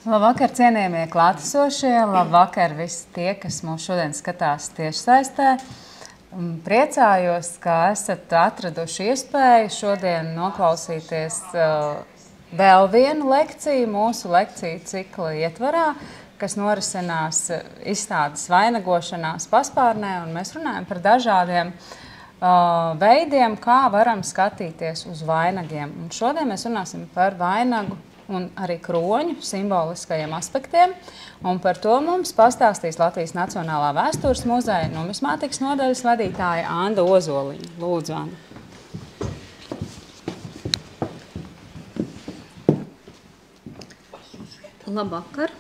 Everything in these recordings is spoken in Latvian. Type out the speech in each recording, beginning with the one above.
Labvakar, cienījamie klātesošie, labvakar visi tie, kas mūs šodien skatās tiešsaistē. Priecājos, ka esat atraduši iespēju šodien noklausīties vēl vienu lekciju mūsu lekciju cikla ietvarā, kas norisinās izstādes vainagošanās paspārnē, un mēs runājam par dažādiem veidiem, kā varam skatīties uz vainagiem. Un šodien mēs runāsim par vainagu un arī kroņu simboliskajiem aspektiem, un par to mums pastāstīs Latvijas Nacionālā vēstures muzeja numismātikas nodaļas vadītāja Anda Ozoliņa. Lūdzu, Anda. Labvakar.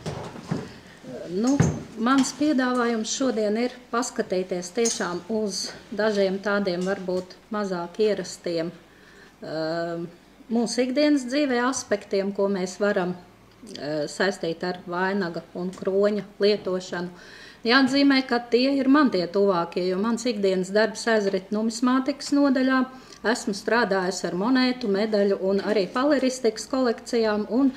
Mans piedāvājums šodien ir paskatīties tiešām uz dažiem tādiem varbūt mazāk ierastiem mūsu ikdienas dzīvē aspektiem, ko mēs varam saistīt ar vainaga un kroņa lietošanu. Jāatzīmē, ka tie ir man tie tuvākie, jo mans ikdienas darbs aizrit numismātikas nodaļā. Esmu strādājusi ar monētu, medaļu un arī paleristikas kolekcijām, un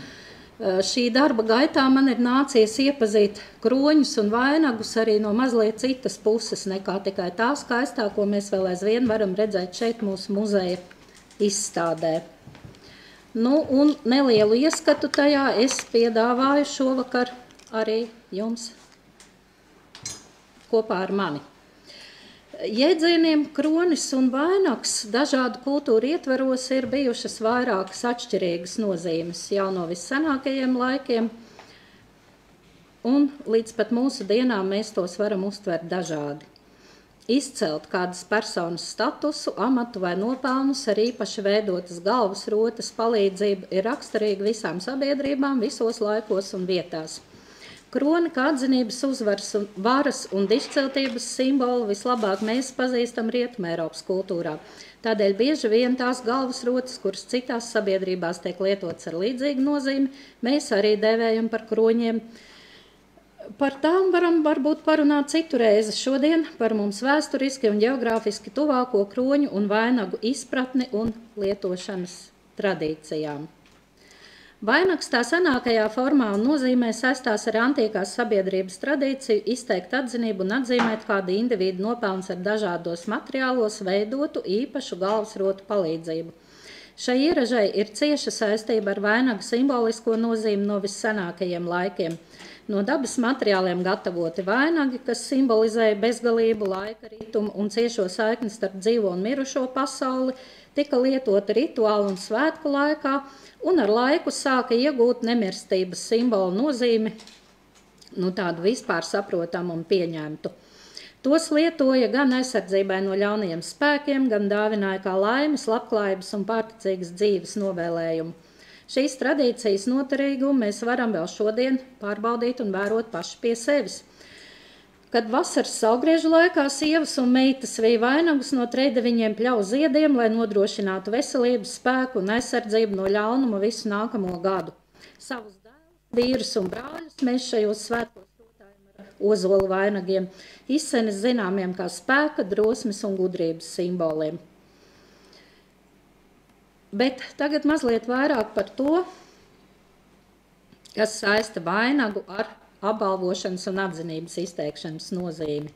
šī darba gaitā man ir nācies iepazīt kroņus un vainagus arī no mazliet citas puses nekā tikai tā skaistā, ko mēs vēl aizvien varam redzēt šeit mūsu muzeja izstādē. Un nelielu ieskatu tajā es piedāvāju šovakar arī jums kopā ar mani. Jēdzieniem kronis un vainags dažādu kultūru ietveros ir bijušas vairākas atšķirīgas nozīmes jau no vissenākajiem laikiem, un līdz pat mūsu dienām mēs tos varam uztvert dažādi. Izcelt kādas personas statusu, amatu vai nopelnus ar īpaši veidotas galvas rotas palīdzību ir raksturīgi visām sabiedrībām, visos laikos un vietās. Kroni kā atzinības uzvaras un varas un izceltības simbolu vislabāk mēs pazīstam Rietumeiropas kultūrā. Tādēļ bieži vien tās galvas rotas, kuras citās sabiedrībās tiek lietotas ar līdzīgu nozīmi, mēs arī dēvējam par kroņiem. Par tām varam varbūt parunāt citu reizi šodien par mums vēsturiski un geogrāfiski tuvāko kroņu un vainagu izpratni un lietošanas tradīcijām. Vainags tā senākajā formā un nozīmē saistās ar antīkās sabiedrības tradīciju izteikt atzinību un atzīmēt kādu individu nopelns ar dažādos materiālos veidotu īpašu galvasrotu palīdzību. Šai ieražai ir cieša saistība ar vainagu simbolisko nozīmi no vissenākajiem laikiem. No dabas materiāliem gatavoti vainagi, kas simbolizēja bezgalību, laika ritumu un ciešo saikni starp dzīvo un mirušo pasauli, tika lietoti rituāli un svētku laikā, un ar laiku sāka iegūt nemirstības simbolu nozīmi, tādu vispār saprotamu un pieņemtu. Tos lietoja gan aizsardzībai no ļaunajiem spēkiem, gan dāvināja kā laimes, labklājības un pārticīgas dzīves novēlējumu. Šīs tradīcijas noturīgumu mēs varam vēl šodien pārbaudīt un vērot paši pie sevis. Kad vasaras saulgriežu laikā sievas un meitas vīja vainagus no treideviņiem pļauju ziediem, lai nodrošinātu veselības spēku un aizsardzību no ļaunuma visu nākamo gadu. Savus dēlus, vīrus un brāļus mēs šajos svētkos rotājam ar ozolu vainagiem, izsenis zināmiem kā spēka, drosmes un gudrības simboliem. Bet tagad mazliet vairāk par to, kas saista vainagu ar apbalvošanas un atzinības izteikšanas nozīmi.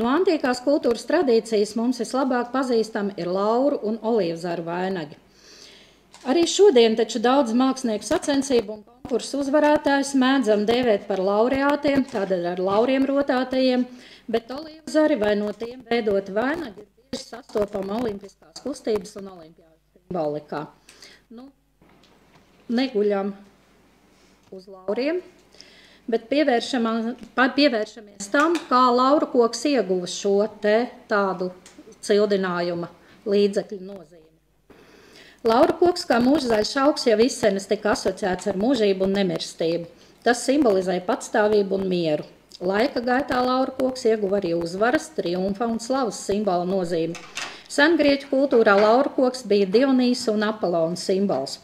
No antīkās kultūras tradīcijas mums vislabāk pazīstami ir lauru un olīvzaru vainagi. Arī šodien taču daudz mākslinieku sacensību un konkursu uzvarētājus mēdzam dēvēt par laureātiem, tādēļ ar lauriem rotātajiem, bet olīvzari vai no tiem veidoti vainagi ir bieži sastopama olimpiskās kustības un olimpiādas simbolikā. Neguļam uz lauriem, bet pievēršamies tam, kā laura koks ieguva šo tādu cildinājuma līdzekļu nozīmi. Laura koks kā mūžzaļš augs jau izsenis tika asociēts ar mūžību un nemirstību. Tas simbolizē patstāvību un mieru. Laika gaitā laura koks ieguva arī uzvaras, triumfa un slavas simbolu nozīmi. Sengrieķu kultūrā laura koks bija Dionīsa un Apollona simbols.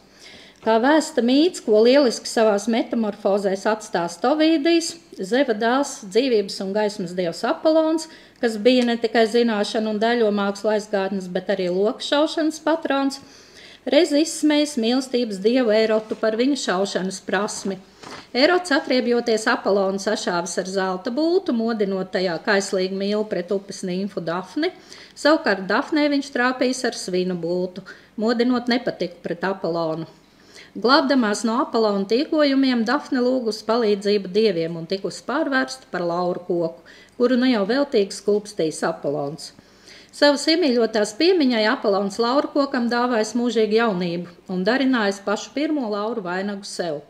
Kā vēsta mīts, ko lieliski savās metamorfozēs atstās Tovīdijs, Zeva dēls, dzīvības un gaismas dievs Apollons, kas bija ne tikai zināšanu un daļo mākslu aizgādnes, bet arī lokšaušanas patrons, reiz izsmējis mīlestības dievu Erotu par viņa šaušanas prasmi. Erots, atriebjoties Apolonu, sašāvis ar zelta bultu, modinot tajā kaislīgi mīlu pret upes nimfu Dafni. Savukārt Dafnē viņš trāpījis ar svinu bultu, modinot nepatiku pret Apolonu. Glābdamās no Apolona tīkojumiem, Dafne lūgus palīdzību dieviem un tikus pārvērsta par lauru koku, kuru nu jau veltīgi skulpstījis Apolons. Savas iemīļotās piemiņai Apolons lauru kokam dāvājis mūžīgu jaunību un darinājis pašu pirmo lauru vainagu sev.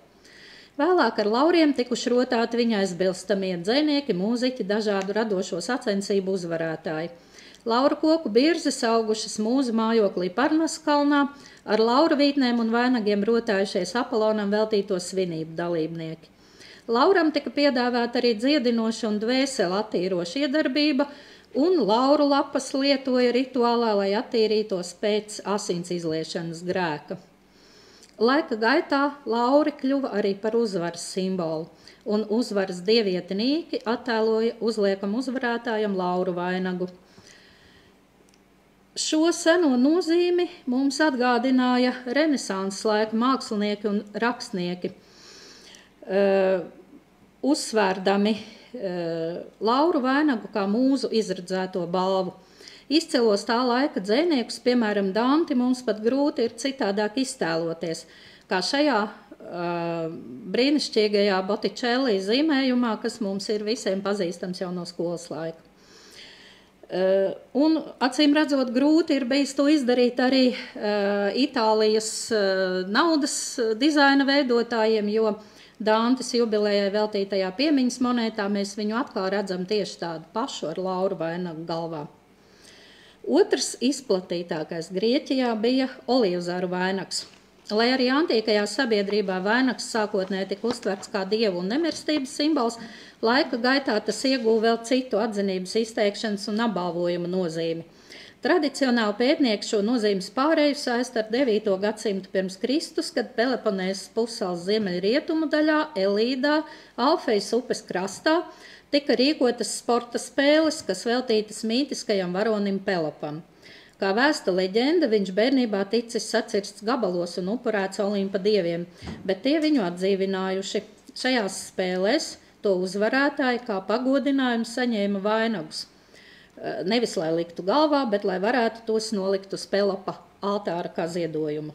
Vēlāk ar lauriem tikuši rotāti viņa aizbilstamie dzejnieki, mūziķi, dažādu radošo sacensību uzvarētāji. Lauru koku birzes augušas mūzu mājoklī Parnaskalnā, ar lauru vītnēm un vainagiem rotājušies Apolonam veltīto svinību dalībnieki. Lauram tika piedāvāta arī dziedinoša un dvēseli attīroša iedarbība, un lauru lapas lietoja rituālā, lai attīrītos pēc asins izliešanas grēka. Laika gaitā lauri kļuva arī par uzvaras simbolu, un uzvaras dievieti Nīki attēloja uzliekam uzvarētājam lauru vainagu. Šo seno nozīmi mums atgādināja renesanses laika mākslinieki un rakstnieki, uzsvērdami lauru vainagu kā mūzu izredzēto balvu. Izcelos tā laika dzejniekus, piemēram, Danti, mums pat grūti ir citādāk iztēloties, kā šajā brīnišķīgajā Botticelli zīmējumā, kas mums ir visiem pazīstams jau no skolas laika. Un, acīm redzot, grūti ir bijis to izdarīt arī Itālijas naudas dizaina veidotājiem, jo Dantes jubilejai veltītajā piemiņas monētā mēs viņu atkal redzam tieši tādu pašu ar lauru vainagu galvā. Otrs izplatītākais Grieķijā bija olīvzaru vainags. Lai arī antīkajā sabiedrībā vainags sākotnēji tika uztverts kā dievu un nemirstības simbols, laika gaitā tas ieguva vēl citu atzinības izteikšanas un apbalvojuma nozīmi. Tradicionāli pētnieki šo nozīmes pārēju saista ar 9. gadsimtu pirms Kristus, kad Peloponēzes pussalas ziemeļrietumu daļā, Elīdā, Alfejas upes krastā, tika rīkotas sporta spēles, kas veltītas mītiskajam varonim Pelopam. Kā vēsta leģenda, viņš bērnībā ticis sacirsts gabalos un upurēts Olimpa dieviem, bet tie viņu atdzīvinājuši. Šajās spēlēs to uzvarētāji kā pagodinājumu saņēma vainagus. Nevis, lai liktu galvā, bet lai varētu tos nolikt uz Pelopa altāra kā ziedojumu.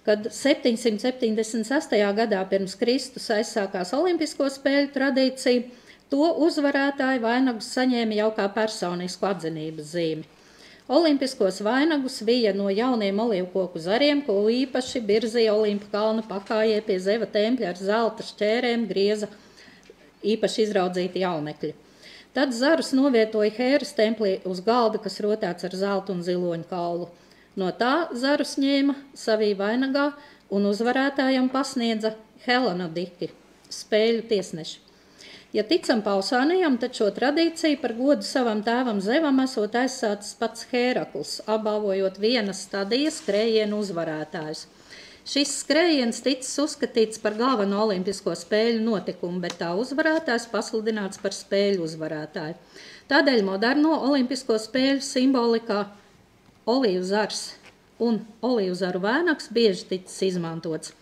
Kad 776. gadā pirms Kristus aizsākās olimpisko spēļu tradīcija, to uzvarētāji vainagus saņēma jau kā personisku atzinības zīmi. Olimpiskos vainagus vija no jauniem olīvkoku zariem, ko īpaši birzīja Olimpa kalna pakājē pie Zeva tempļa ar zelta šķērēm grieza īpaši izraudzīti jaunekļi. Tad zarus novietoja Hēras templī uz galda, kas rotāts ar zeltu un ziloņu kaulu. No tā zarus ņēma savī vainagā un uzvarētājam pasniedza Helonodiki, spēļu tiesneši. Ja ticam Pausānijam, tad šo tradīciju par godu savam tēvam Zevam esot aizsācis pats Hērakls, apbalvojot vienas stadijas skrējienu uzvarētājus. Šis skrējiens ticis uzskatīts par galveno olimpisko spēļu notikumu, bet tā uzvarētājs pasludināts par spēļu uzvarētāju. Tādēļ moderno olimpisko spēļu simbolikā olīvzars un olīvzaru vainags bieži ticis izmantots.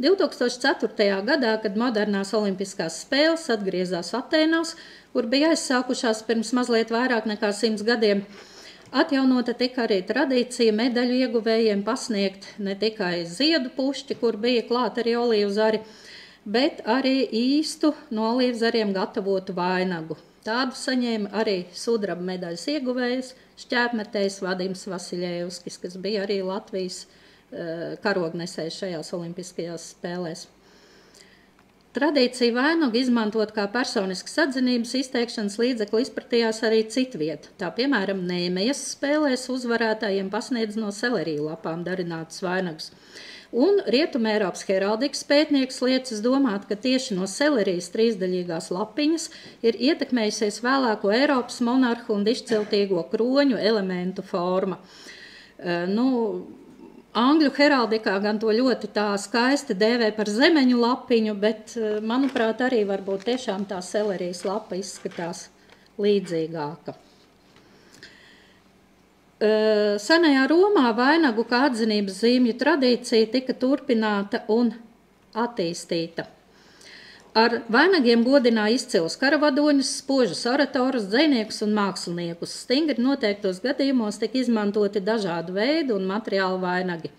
2004. gadā, kad modernās olimpiskās spēles atgriezās Atēnās, kur bija aizsākušās pirms mazliet vairāk nekā 100 gadiem, atjaunota tika arī tradīcija medaļu ieguvējiem pasniegt ne tikai ziedu pušķi, kur bija klāt arī olīvzari, bet arī īstu no olīvzariem gatavotu vainagu. Tādu saņēma arī sudraba medaļas ieguvējs, šķēpmetējs Vadims Vasiljevskis, kas bija arī Latvijas karognesējs šajās olimpiskajās spēlēs. Tradīcija vainagu izmantot kā personiskas atzinības izteikšanas līdzekli izpratījās arī citviet. Tā, piemēram, Nēmejas spēlēs uzvarētājiem pasniedz no seleriju lapām darinātus vainagus. Un Rietumē Eiropas heraldikas pētnieks liecas domāt, ka tieši no selerijas trīsdaļīgās lapiņas ir ietekmējusies vēlāko Eiropas monarhu un dišciltīgo kroņu elementu forma. Angļu heraldikā gan to ļoti tā skaisti dēvē par zemeņu lapiņu, bet, manuprāt, arī varbūt tiešām tā selerijas lapa izskatās līdzīgāka. Senajā Romā vainagu kā atzinības zīmju tradīcija tika turpināta un attīstīta. Ar vainagiem godināja izcilus karavadoņus, spožus oratorus, dzejniekus un māksliniekus. Stingri noteiktos gadījumos tika izmantoti dažādu veidu un materiālu vainagi.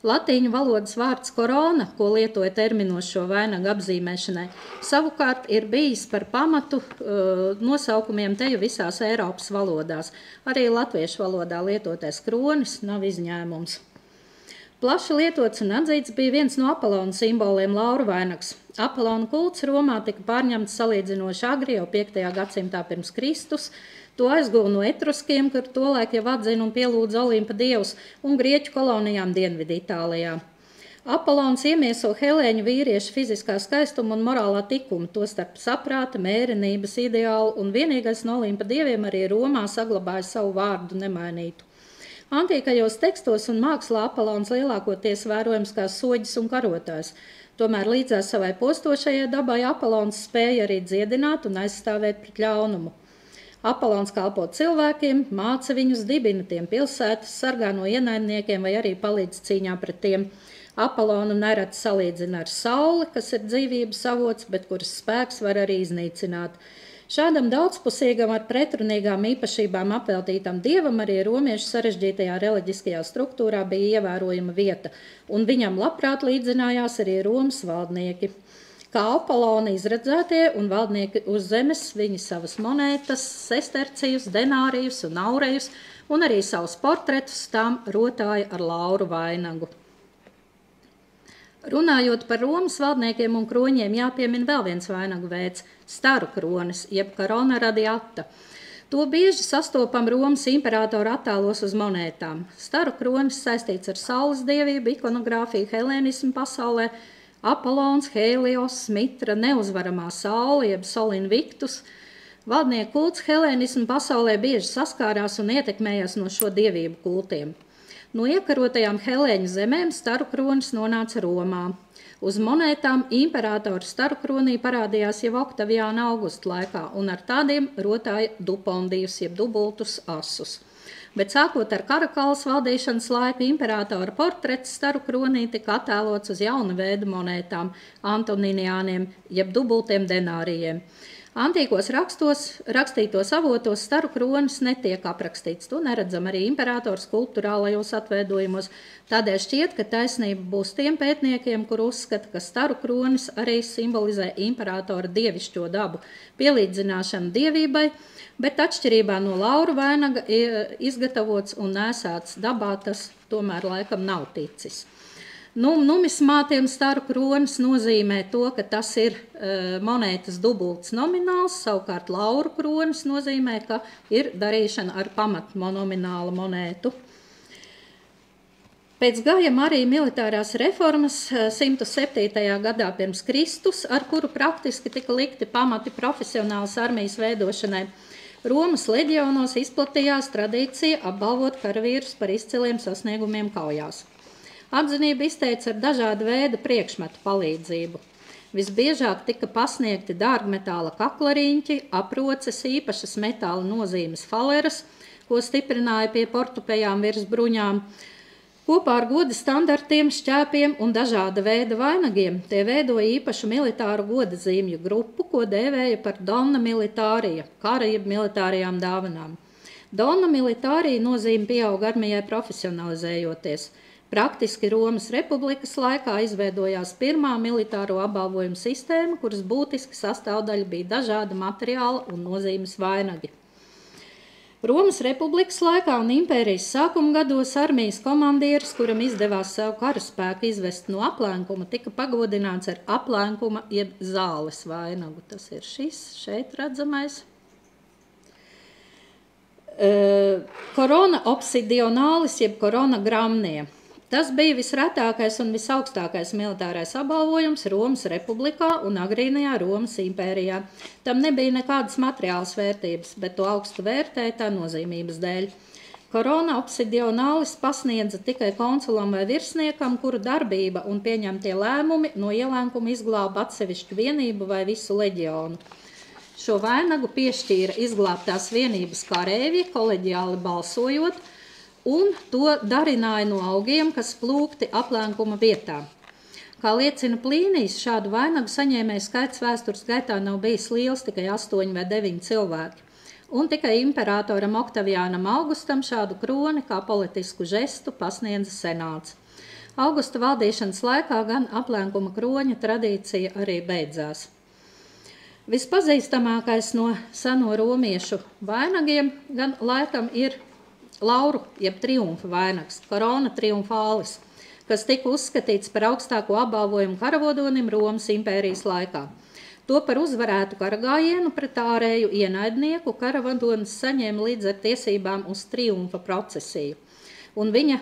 Latīņu valodas vārds korona, ko lietoja terminošo vainagu apzīmēšanai, savukārt ir bijis par pamatu nosaukumiem teju visās Eiropas valodās. Arī latviešu valodā lietotais kronis nav izņēmums. Plaši lietots un atzīts bija viens no Apolona simboliem lauru vainags. Apolona kults Romā tika pārņemts salīdzinoši agri jau 5. gadsimtā pirms Kristus. To aizguva no etruskiem, kur tolaik jau atzina un pielūdza Olimpa dievus, un grieķu kolonijām Dienvidu Itālijā. Apolons iemieso helēņu vīriešu fiziskā skaistuma un morālā tikuma, tostarp saprāta, mērenības ideālu, un vienīgais no Olimpa dieviem arī Romā saglabāja savu vārdu nemainītu. Antīkajos tekstos un mākslā Apolons lielākoties vērojams kā soģis un karotājs. Tomēr līdzās savai postošajai dabai Apolons spēja arī dziedināt un aizstāvēt pret ļaunumu. Apolons kalpo cilvēkiem, māca viņus, dibina tiem pilsētas, sargā no ienaidniekiem vai arī palīdz cīņā pret tiem. Apolonu nereti salīdzina ar sauli, kas ir dzīvības avots, bet kuras spēks var arī iznīcināt. Šādam daudzpusīgam ar pretrunīgām īpašībām apveltītam dievam arī romiešu sarežģītajā reliģiskajā struktūrā bija ievērojama vieta, un viņam labprāt līdzinājās arī Romas valdnieki. Kā Apolona izredzētie un valdnieki uz zemes, viņi savas monētas, sestercijus, denārijus un aurejus un arī savus portretus tām rotāja ar lauru vainagu. Runājot par Romas valdniekiem un kroņiem, jāpiemina vēl viens vainagu veids – staru kronis, jeb corona radiata. To bieži sastopam Romas imperatora attēlos uz monētām. Staru kronis saistīts ar saules dievību, ikonogrāfiju, helēnismu pasaulē, Apolons, Helios, Mitra, neuzvaramā saule, jeb Sol Invictus. Valdnieku kults helēnismu pasaulē bieži saskārās un ietekmējās no šo dievību kultiem. No iekarotajām helēņu zemēm staru kronis nonāca Romā. Uz monētām imperatora staru kronī parādījās jau Oktaviāna Augusta laikā, un ar tādiem rotāja dupondijus, jeb dubultus asus. Bet sākot ar Karakalas valdīšanas laiku, imperatora portrets staru kronī tika attēlots uz jauna veida monētām, antoniniāniem, jeb dubultiem denārijiem. Antīkos rakstītos avotos staru kronis netiek aprakstīts. To neredzam arī imperatora skulpturālajos atveidojumos. Tādēļ šķiet, ka taisnība būs tiem pētniekiem, kur uzskata, ka staru kronis arī simbolizē imperatora dievišķo dabu, pielīdzināšanu dievībai, bet atšķirībā no lauru vainaga izgatavots un nēsāts dabā tas tomēr laikam nav ticis. Numismātiem staru kronis nozīmē to, ka tas ir monētas dubults nomināls, savukārt lauru kronis nozīmē, ka ir darīšana ar pamatnominālu monētu. Pēc Gaja Marija militārās reformas 107. gadā pirms Kristus, ar kuru praktiski tika likti pamati profesionālas armijas veidošanai, Romas leģionos izplatījās tradīcija apbalvot karavīrus par izciliem sasniegumiem kaujās. Atzinība izteica ar dažādu veidu priekšmetu palīdzību. Visbiežāk tika pasniegti dārgmetāla kaklariņķi, aproces, īpašas metāla nozīmes faleras, ko stiprināja pie portupejām virs bruņām. Kopā ar goda standartiem, šķēpiem un dažāda veida vainagiem tie veidoja īpašu militāru goda zīmju grupu, ko dēvēja par donna militārija, kara jeb militārajām dāvanām. Donna militārija nozīme pieauga armijai profesionalizējoties. Praktiski Romas republikas laikā izveidojās pirmā militāro apbalvojumu sistēma, kuras būtiska sastāvdaļa bija dažāda materiāla un nozīmes vainagi. Romas republikas laikā un impērijas sākuma gados armijas komandieris, kuram izdevās savu karaspēku izvest no aplenkuma, tika pagodināts ar aplenkuma jeb zāles vainagu. Tas ir šis šeit redzamais. Corona obsidionālis jeb corona gramnie. Tas bija visretākais un visaugstākais militārais apbalvojums Romas republikā un agrīnajā Romas impērijā. Tam nebija nekādas materiālas vērtības, bet to augstu vērtēja tā nozīmības dēļ. Corona obsidionālis pasniedza tikai konsulam vai virsniekam, kuru darbība un pieņemtie lēmumi no ielēkuma izglāba atsevišķu vienību vai visu leģionu. Šo vainagu piešķīra izglābtās vienības karēvi, koleģiāli balsojot, un to darināja no augiem, kas plūkti aplenkuma vietā. Kā liecina Plīnijs, šādu vainagu saņēmēju skaits vēstures gaitā nav bijis liels, tikai 8 vai 9 cilvēki. Un tikai imperatoram Oktaviānam Augustam šādu kroni kā politisku žestu pasniedza senāts. Augusta valdīšanas laikā gan aplenkuma kroņa tradīcija arī beidzās. Vispazīstamākais no seno romiešu vainagiem gan laikam ir lauru, jeb triumfa vainags, korona triumfālis, kas tika uzskatīts par augstāko apbalvojumu karavodonim Romas impērijas laikā. To par uzvarētu karagājienu pret ārēju ienaidnieku karavadonis saņēma līdz ar tiesībām uz triumfa procesiju, un viņa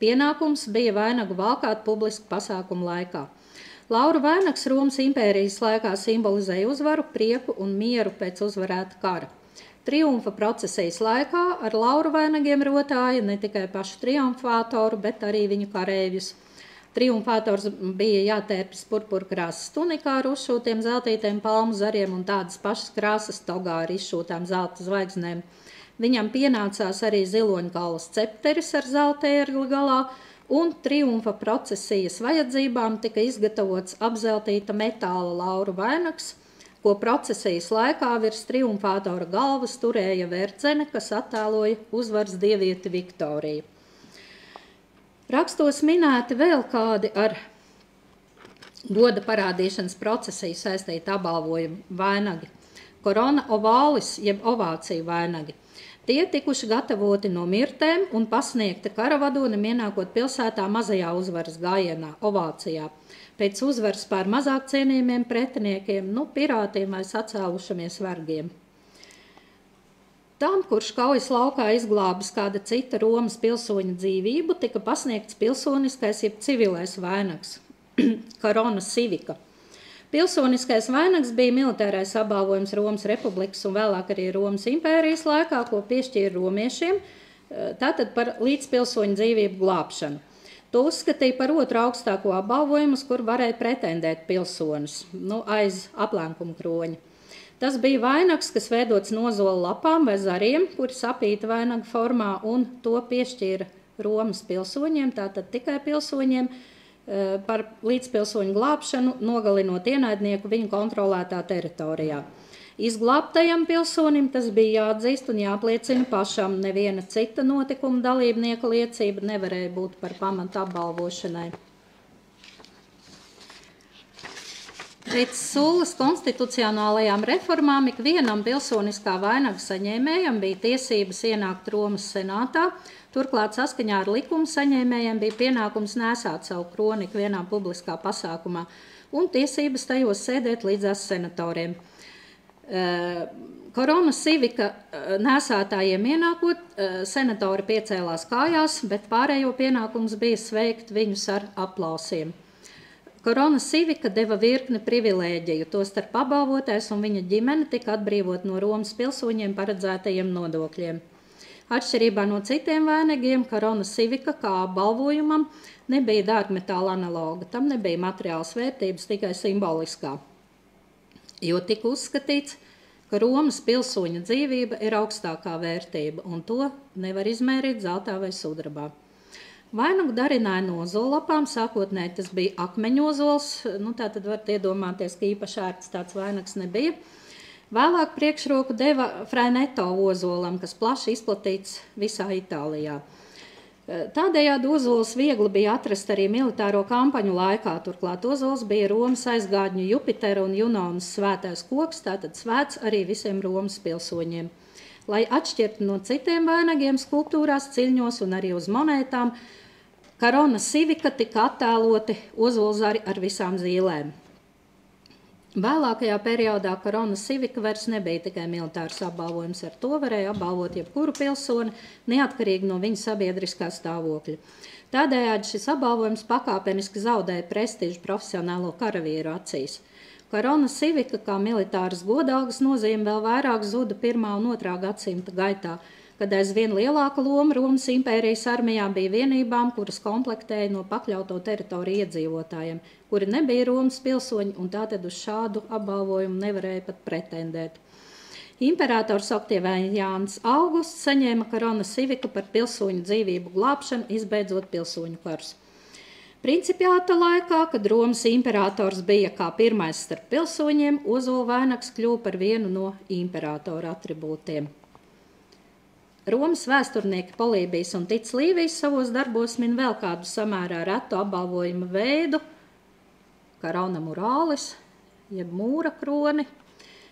pienākums bija vainagu valkāt publisku pasākumu laikā. Lauru vainags Romas impērijas laikā simbolizēja uzvaru, prieku un mieru pēc uzvarēta kara. Triumfa procesijas laikā ar lauru vainagiem rotāja ne tikai pašu triumfātoru, bet arī viņu kareivjus. Triumfātors bija jātērpjas purpurkrāsas tunikā ar uzšūtiem zeltītiem palmu zariem un tādas pašas krāsas togā ar izšūtām zelta zvaigznēm. Viņam pienācās arī ziloņkaulas cepteris ar zelta ērgli galā, un triumfa procesijas vajadzībām tika izgatavots apzeltīta metāla lauru vainags, ko procesijas laikā virs triumfātora galvas turēja verdzene, kas attēloja uzvaras dievieti Viktoriju. Rakstos minēti vēl kādi ar goda parādīšanas procesiju saistīti apbalvojumi vainagi. Korona ovālis, jeb ovāciju vainagi. Tie tikuši gatavoti no mirtēm un pasniegti karavadonim ienākot pilsētā mazajā uzvaras gājienā, ovācijā, pēc uzvaras pār mazāk cienījumiem pretiniekiem, pirātiem vai sacēlušamies vergiem. Tam, kurš kaujas laukā izglābis kāda cita Romas pilsoņa dzīvību, tika pasniegts pilsoniskais jeb civilais vainags, korona civika. Pilsoniskais vainags bija militārais apbalvojums Romas republikas un vēlāk arī Romas impērijas laikā, ko piešķīra romiešiem, tātad par līdzpilsoņu dzīvību glābšanu. To uzskatīja par otru augstāko apbalvojumu, uz kur varēja pretendēt pilsonis, aiz aplenkuma kroņa. Tas bija vainags, kas veidots no zola lapām vai zariem, kuri sapīta vainaga formā, un to piešķīra Romas pilsoņiem, tātad tikai pilsoņiem, par līdzpilsoņu glābšanu, nogalinot ienaidnieku viņu kontrolētā teritorijā. Izglābtajam pilsonim tas bija jāatzīst un jāpliecina pašam, neviena cita notikuma dalībnieka liecība nevarēja būt par pamatu apbalvošanai. Pēc Sulas konstitucionālajām reformām ikvienam pilsoniskā vainaga saņēmējam bija tiesības ienākt Romas senātā, turklāt saskaņā ar likumu saņēmējiem bija pienākums nēsāt savu kroni ikvienā publiskā pasākumā un tiesības tajos sēdēt līdzās senatoriem. Korona civika nēsātājiem ienākot, senatori piecēlās kājās, bet pārējo pienākums bija sveikt viņus ar aplausiem. Korona civika deva virkni privilēģiju, tostarp apbalvotais un viņa ģimene tika atbrīvot no Romas pilsoņiem paredzētajiem nodokļiem. Atšķirībā no citiem vainagiem, korona civika kā apbalvojumam nebija dārgmetāla analoga, tam nebija materiālas vērtības, tikai simboliskā. Jo tika uzskatīts, ka Romas pilsoņa dzīvība ir augstākā vērtība, un to nevar izmērīt zeltā vai sudrabā. Vainagu darināja no ozolapām, sākotnēji tas bija akmeņozols, tātad varat iedomāties, ka īpaši ērts tāds vainags nebija. Vēlāk priekšroku deva Fraineto ozolam, kas plaši izplatīts visā Itālijā. Tādējādi ozols viegli bija atrast arī militāro kampaņu laikā, turklāt ozols bija Romas aizgādņu Jupitera un Junonas svētais koks, tātad svēts arī visiem Romas pilsoņiem. Lai atšķirtu no citiem vainagiem skulptūrās, ciļņos un arī uz monētām, korona civika tika attēloti ozolzari ar visām zīlēm. Vēlākajā periodā korona civika vairs nebija tikai militārs apbalvojums, ar to varēja apbalvot jebkuru pilsoni, neatkarīgi no viņa sabiedriskā stāvokļa. Tādējādi šis apbalvojums pakāpeniski zaudēja prestižu profesionālo karavīru acīs. Korona civika kā militāras godalgas nozīme vēl vairāk zuda 1. un 2. gadsimta gaitā, kad aizvien lielāka loma Romas impērijas armijā bija vienībām, kuras komplektēja no pakļauto teritoriju iedzīvotājiem, kuri nebija Romas pilsoņi un tātad uz šādu apbalvojumu nevarēja pat pretendēt. Imperators Oktaviāns Augusts saņēma Corona Civica par pilsoņu dzīvību glābšanu, izbeidzot pilsoņu karus. Principiāta laikā, kad Romas imperators bija kā pirmais starp pilsoņiem, ozola vainags kļuva par vienu no imperatora atribūtiem. Romas vēsturnieki Polībijs un Tic Līvijs savos darbos min vēl kādu samērā retu apbalvojuma veidu, Corona Muralis, jeb mūra kroni,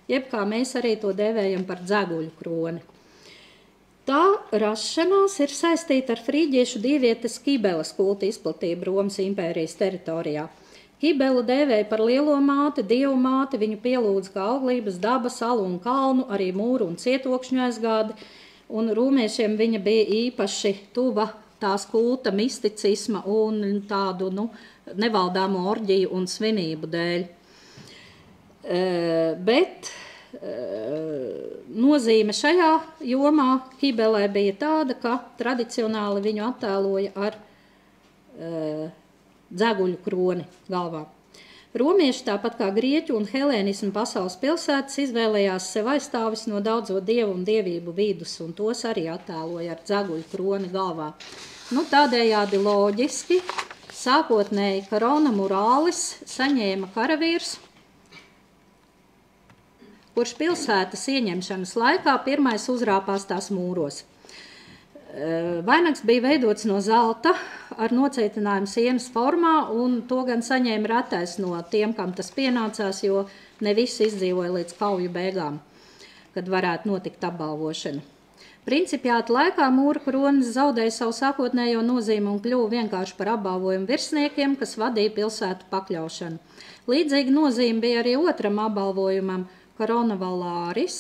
jeb kā mēs arī to dēvējam par dzeguļu kroni. Tā rašanās ir saistīta ar frīģiešu dievietes Kibeles kulta izplatību Romas impērijas teritorijā. Kibelu dēvēja par lielo māti, dievu māti, viņu pielūdz kā auglības, dabas, salu un kalnu, arī mūru un cietokšņu aizgādi, un rūmiešiem viņa bija īpaši tuva tās kulta misticisma un tādu nevaldāmo orģiju un svinību dēļ. Bet nozīme šajā jomā Kibelē bija tāda, ka tradicionāli viņu attēloja ar dzeguļu kroni galvā. Romieši, tāpat kā grieķu un helēnismu pasaules pilsētas, izvēlējās sev aizstāvis no daudzo dievu un dievību vidus, un tos arī attēloja ar dzeguļu kroni galvā. Tādējādi loģiski, sākotnēji Corona Muralis saņēma karavīrs, kurš pilsētas ieņemšanas laikā pirmais uzrāpās tās mūros. Vainags bija veidots no zelta ar nocietinājumu sienas formā, un to gan saņēma retais no tiem, kam tas pienācās, jo ne visi izdzīvoja līdz kauju beigām, kad varētu notikt apbalvošana. Principiāta laikā mūra kronis zaudēja savu sākotnējo nozīmi un kļuva vienkārši par apbalvojumu virsniekiem, kas vadīja pilsētu pakļaušanu. Līdzīga nozīme bija arī otram apbalvojumam, Corona Valaris,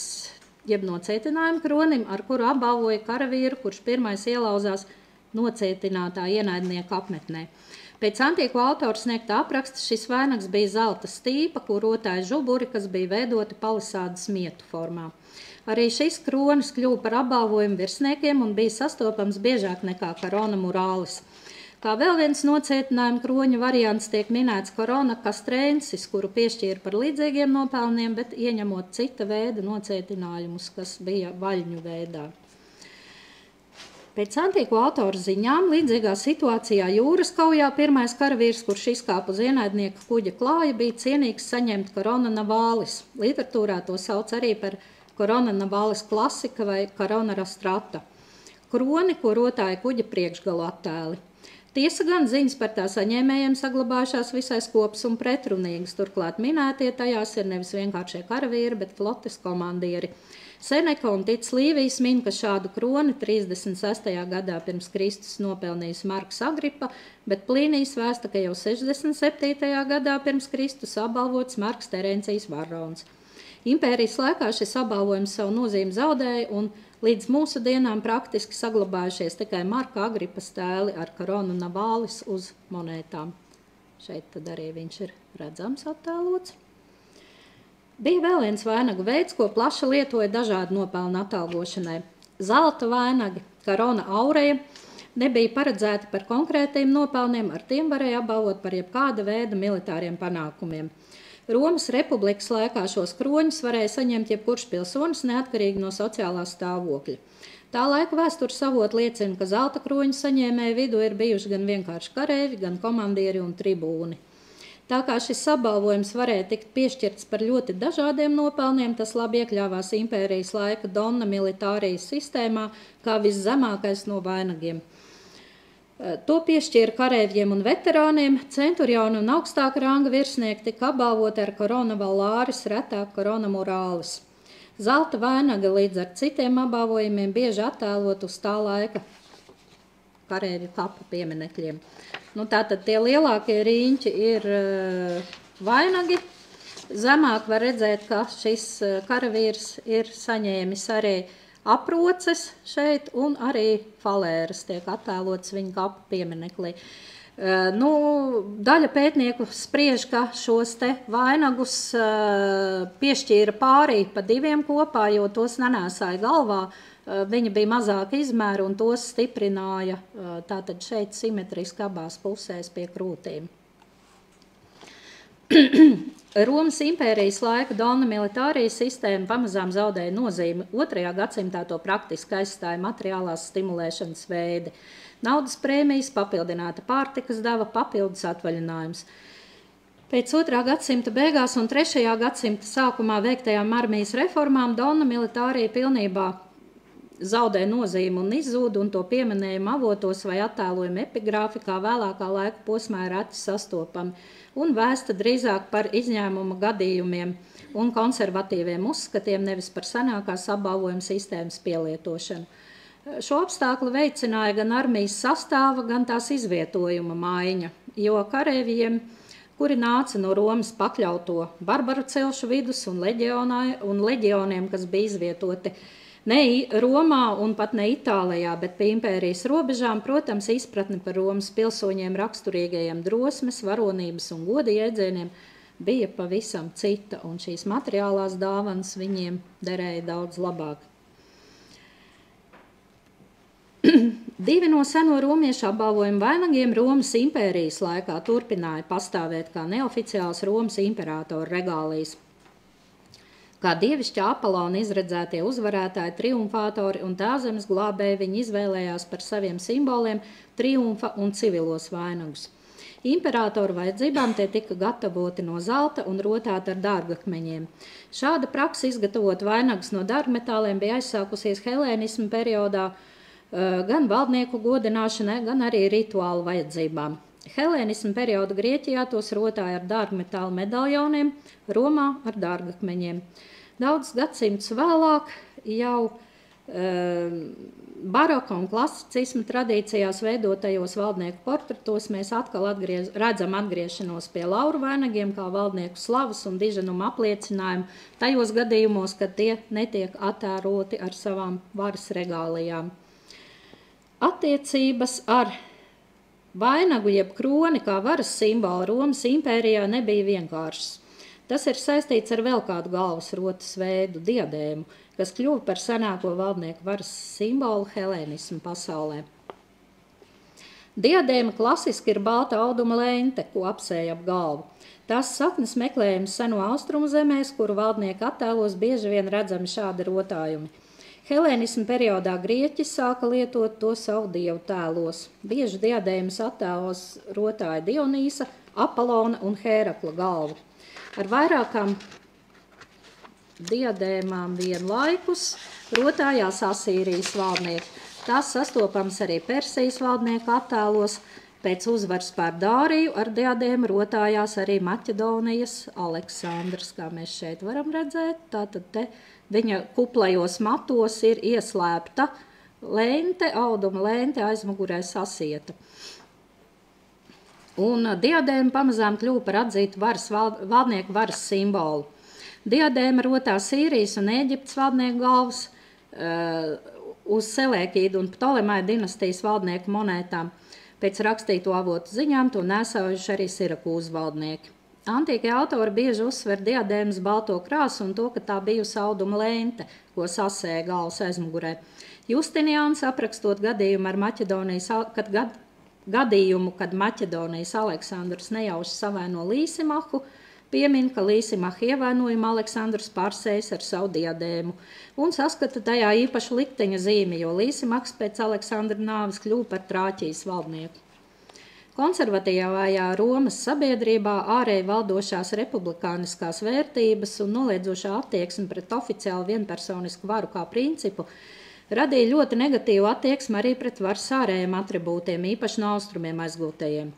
jeb nocietinājuma kronim, ar kuru apbalvoja karavīru, kurš pirmais ielauzās nocietinātā ienaidnieka apmetnē. Pēc antīko autoru sniegta apraksta šis vainags bija zelta stīpa, kur rotāja žuburi, kas bija veidoti palisādes mietu formā. Arī šis kronis kļuva par apbalvojumu virsniekiem un bija sastopams biežāk nekā Corona Muralis. Kā vēl viens nocietinājuma kroņa variants tiek minēts Corona Castrensis, kuru piešķīra par līdzīgiem nopelniem, bet ieņemot cita veida nocietinājumus, kas bija vaļņu veidā. Pēc antīko autoru ziņām līdzīgā situācijā jūras kaujā pirmais karavīrs, kurš izkāpa uz ienaidnieka kuģa klāja, bija cienīgs saņemt Corona Navalis. Literatūrā to sauc arī par Corona Navalis klasika vai Corona Rostrata. Kroni, ko rotāja kuģa priekšgalu attēli. Tiesa gan ziņas par tā saņēmējiem saglabājušās visai skopas un pretrunīgas, turklāt minētie tajās ir nevis vienkāršie karavīri, bet flotes komandieri. Seneka un Tic Līvijs min, ka šādu kroni 36. gadā pirms Kristus nopelnījis Marks Agripa, bet Plīnijs vēsta, ka jau 67. gadā pirms Kristus apbalvots Marks Terencijs Varrons. Impērijas laikā šis apbalvojums savu nozīmi zaudēja un līdz mūsu dienām praktiski saglabājušies tikai Marka Agripas tēli ar Corona Navalis uz monētām. Šeit tad arī viņš ir redzams attēlots. Bija vēl viens vainagu veids, ko plaši lietoja dažādu nopelnu atalgošanai. Zelta vainagi, Corona aureja, nebija paredzēti par konkrētiem nopelniem, ar tiem varēja apbalvot par jebkāda veida militāriem panākumiem. Romas republikas laikā šos kroņus varēja saņemt jebkurš pilsonis neatkarīgi no sociālā stāvokļa. Tā laika vēstures avoti liecina, ka zelta kroņu saņēmēju vidū ir bijuši gan vienkārši kareivi, gan komandieri un tribūni. Tā kā šis apbalvojums varēja tikt piešķirts par ļoti dažādiem nopelniem, tas labi iekļāvās impērijas laika donna militārijas sistēmā kā viszemākais no vainagiem. To piešķīra kareivjiem un veterāniem, centurioni un augstāka ranga virsnieki tika apbalvoti ar Corona Valaris, retāk Corona Muralis. Zelta vainaga līdz ar citiem apbalvojumiem bieži attēlot uz tā laika kareivju kapu pieminekļiem. Tātad tie lielākie riņķi ir vainagi. Zemāk var redzēt, ka šis karavīrs ir saņēmis arī aproces šeit, un arī falēras tiek attēlotas viņa kapu piemineklī. Daļa pētnieku spriež, ka šos te vainagus piešķīra pārī pa diviem kopā, jo tos nenēsāja galvā. Viņa bija mazāka izmēra un tos stiprināja tātad šeit simetriski abās pusēs pie krūtīm. Romas impērijas laika Dona Militārija sistēma pamazām zaudēja nozīmi. 2. gadsimtā to praktiski aizstāja materiālās stimulēšanas veidi. Naudas prēmijas, papildināta pārtikas deva, papildus atvaļinājums. Pēc 2. gadsimta beigās un 3. gadsimta sākumā veiktajām armijas reformām Dona Militārija pilnībā zaudē nozīmi un izzūd, un to pieminējumu avotos vai attēlojumu epigrāfikā vēlākā laika posmā ir reti sastopami un vēsta drīzāk par izņēmuma gadījumiem un konservatīviem uzskatiem, nevis par senākās apbalvojuma sistēmas pielietošanu. Šo apstākļu veicināja gan armijas sastāva, gan tās izvietojuma maiņa, jo kareivjiem, kuri nāca no Romas pakļauto barbaru celšu vidus un leģioniem, kas bija izvietoti ne Romā un pat ne Itālijā, bet pie impērijas robežām, protams, izpratne par Romas pilsoņiem raksturīgajiem drosmes, varonības un goda jēdzieniem bija pavisam cita, un šīs materiālās dāvanas viņiem derēja daudz labāk. Divi no seno romiešu apbalvojumu vainagiem Romas impērijas laikā turpināja pastāvēt kā neoficiāls Romas imperatora regālijas. Kā dievišķa Apolona izredzētie uzvarētāji, triumfātori un tēvzemes glābēji viņi izvēlējās par saviem simboliem triumfa un civilos vainagus. Imperatoru vajadzībām tie tika gatavoti no zelta un rotāti ar dārgakmeņiem. Šāda praksa izgatavot vainagus no dārgmetāliem bija aizsākusies helēnismu periodā gan valdnieku godināšanai, gan arī rituālu vajadzībām. Helēnismu perioda Grieķijā tos rotāja ar dārgmetālu medaljoniem, Romā ar dārgakmeņiem. Daudz gadsimtus vēlāk jau baroka un klasicisma tradīcijās veidotajos valdnieku portretos mēs atkal redzam atgriešanos pie lauru vainagiem kā valdnieku slavas un diženuma apliecinājumu tajos gadījumos, kad tie netiek attēroti ar savām varas regālijām. Attiecības ar vainagu jeb kroni kā varas simbolu Romas impērijā nebija vienkāršas. Tas ir saistīts ar vēl kādu galvas rotas veidu, diadēmu, kas kļuva par senāko valdnieku varas simbolu helēnismu pasaulē. Diadēma klasiski ir balta auduma lente, ko apsēja ap galvu. Tās saknes meklējums seno austrumu zemēs, kuru valdnieku attēlos bieži vien redzami šādi rotājumi. Helēnismu periodā grieķi sāka lietot to savu dievu tēlos. Bieži diadēmas attēlos rotāja Dionīsa, Apolona un Hērakla galvu. Ar vairākām diadēmām vienlaikus rotājās Asīrijas valdnieki. Tās sastopams arī Persijas valdnieku attēlos. Pēc uzvaras pār Dāriju ar diadēmu rotājās arī Maķedonijas Aleksandrs, kā mēs šeit varam redzēt. Tātad te viņa kuplajos matos ir ieslēpta lente, auduma lente, aizmugurē sasieta. Un diadēma pamazām kļuva par atzītu valdnieku varas simbolu. Diadēma rotā Sīrijas un Ēģiptes valdnieku galvas uz Selēkīdu un Ptolemai dinastijas valdnieku monētām. Pēc rakstīto avotu ziņām to nesaujuši arī Sirakūzu valdnieki. Antīkie autori bieži uzsver diadēmas balto krāsu un to, ka tā bijusi auduma lente, ko sasēja galvas aizmugurē. Justiniāns aprakstot gadījumu ar kad Maķedonijas Aleksandrs nejauši savaino Līsimahu, piemin, ka Līsimaha ievainojumu Aleksandrs pārsējis ar savu diadēmu un saskata tajā īpašu likteņa zīmi, jo Līsimahs pēc Aleksandra nāves kļuva par Trāķijas valdnieku. Konservatīvajā Romas sabiedrībā ārēji valdošās republikāniskās vērtības un noliedzošā attieksme pret oficiāli vienpersonisku varu kā principu radīja ļoti negatīvu attieksmi arī pret varas ārējiem atribūtiem, īpaši no austrumiem aizgūtajiem.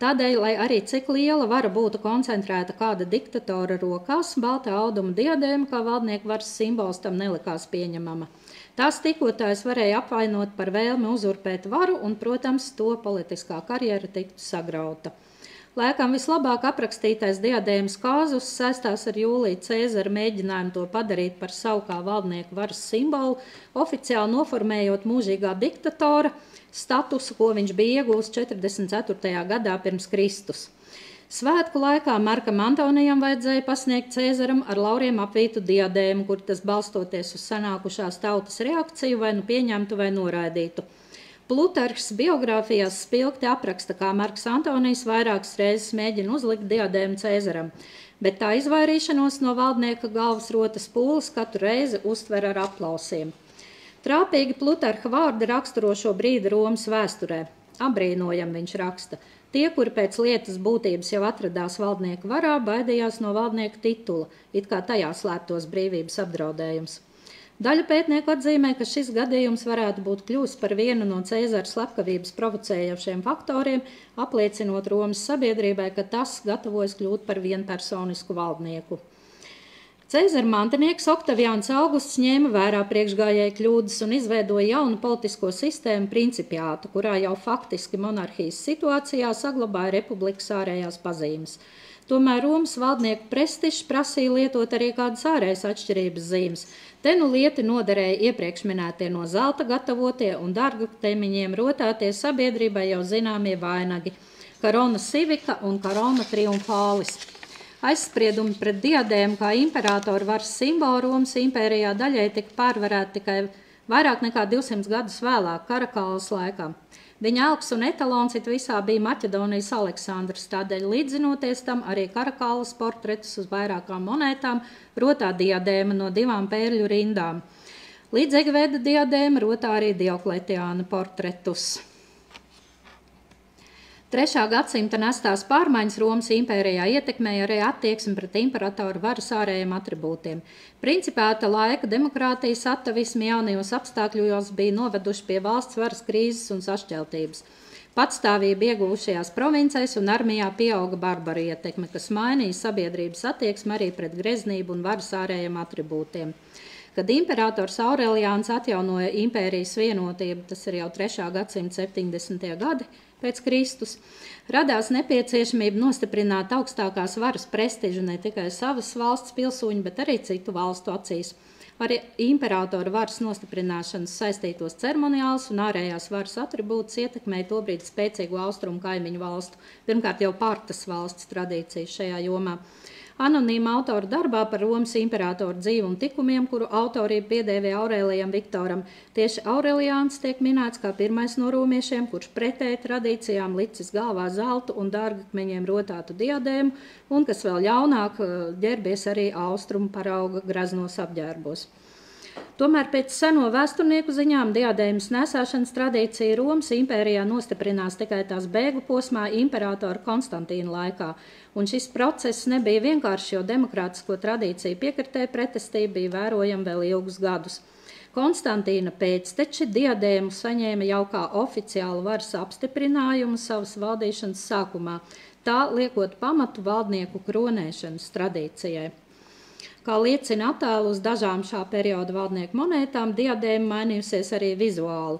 Tādēļ, lai arī cik liela vara būtu koncentrēta kāda diktatora rokās, baltā auduma diadēma kā valdnieku varas simbols tam nelikās pieņemama. Tās tikotājs varēja apvainot par vēlmi uzurpēt varu un, protams, to politiskā karjera tiktu sagrauta. Laikam vislabāk aprakstītais diadēmas kāzus saistās ar Jūlija Cēzara mēģinājumu to padarīt par savu kā valdnieku varas simbolu, oficiāli noformējot mūžīgā diktatora statusu, ko viņš bija iegūst 44. gadā pirms Kristus. Svētku laikā Markam Antonijam vajadzēja pasniegt Cēzaram ar lauriem apvītu diadēmu, kur tas balstoties uz sanākušās tautas reakciju vai nu pieņemtu vai noraidītu. Plutarhs biogrāfijās spilgti apraksta, kā Marks Antonijs vairākas reizes mēģina uzlikt diadēmu Cēzaram, bet tā izvairīšanos no valdnieka galvas rotas pūles katru reizi uztver ar aplausiem. Trāpīgi Plutarha vārdi raksturo šo brīdi Romas vēsturē. Abrīnojam viņš raksta. Tie, kuri pēc lietas būtības jau atradās valdnieka varā, baidījās no valdnieka titula, it kā tajā slēptos brīvības apdraudējums. Daļa pētnieku atzīmē, ka šis gadījums varētu būt kļūst par vienu no Cēzara slepkavības provocējošiem faktoriem, apliecinot Romas sabiedrībai, ka tas gatavojas kļūt par vienpersonisku valdnieku. Cēzara mantinieks Oktaviāns Augusts ņēma vērā priekšgājēju kļūdas un izveidoja jaunu politisko sistēmu principiātu, kurā jau faktiski monarhijas situācijā saglabāja republikas ārējās pazīmes. Tomēr Romas valdnieku prestižs prasīja lietot arī kādas ārējas atšķirības zīmes. Te nu lieti noderēja iepriekš minētie no zelta gatavotie un dārgakmeņiem rotātie sabiedrībai jau zināmie vainagi – Corona civica un Corona triumfalis. Aizspriedumi pret diadēmu kā imperatoru varas simbolu Romas impērijā daļai tika pārvarēti tikai vairāk nekā 200 gadus vēlāk, Karakālas laikā. Viņa elks un etalons it visā bija Maķedonijas Aleksandrs, tādēļ līdzinoties tam arī Karakālas portretus uz vairākām monētām rotā diadēma no 2 pērļu rindām. Līdzīgi veida diadēma rotā arī Diokletiāna portretus. 3. gadsimta nestās pārmaiņas Romas impērijā ietekmēja arī attieksmi pret imperatoru varas ārējiem atribūtiem. Principēta laika demokrātijas atavismi jaunajos apstākļos bija noveduši pie valsts varas krīzes un sašķeltības. Patstāvība ieguvušajās provincēs un armijā pieauga barbaru ietekme, kas mainīja sabiedrības attieksmi arī pret greznību un varas ārējiem atribūtiem. Kad imperators Aureliāns atjaunoja impērijas vienotību, tas ir jau 3. gadsimta 70. gadi pēc Kristus, radās nepieciešamība nostiprināt augstākās varas prestižu ne tikai savas valsts pilsoņu, bet arī citu valstu acīs. Ar imperatora varas nostiprināšanas saistītos ceremoniāls un ārējās varas atribūtus ietekmēja tobrīd spēcīgu austrumu kaimiņu valstu, pirmkārt jau Partas valsts tradīcijas šajā jomā. Anonīma autora darbā par Romas imperatoru dzīvi un tikumiem, kuru autorību piedēvē Aurelijam Viktoram, tieši Aureliāns tiek minēts kā pirmais no romiešiem, kurš pretēji tradīcijām licis galvā zeltu un dārgakmeņiem rotātu diadēmu, un kas vēl ļaunāk ģērbies arī austrumu parauga graznos apģērbos. Tomēr pēc seno vēsturnieku ziņām diadēmas nesāšanas tradīcija Romas impērijā nostiprinās tikai tās bēgļu posmā imperatora Konstantīna laikā, un šis process nebija vienkārši, jo demokrātisko tradīciju piekritēja pretestība bija vērojama vēl ilgus gadus. Konstantīna pēcteči diadēmu saņēma jau kā oficiālu varas apstiprinājumu savas valdīšanas sākumā, tā liekot pamatu valdnieku kronēšanas tradīcijai. Kā liecina attēlu uz dažām šā perioda valdnieku monētām, diadēma mainījusies arī vizuāli.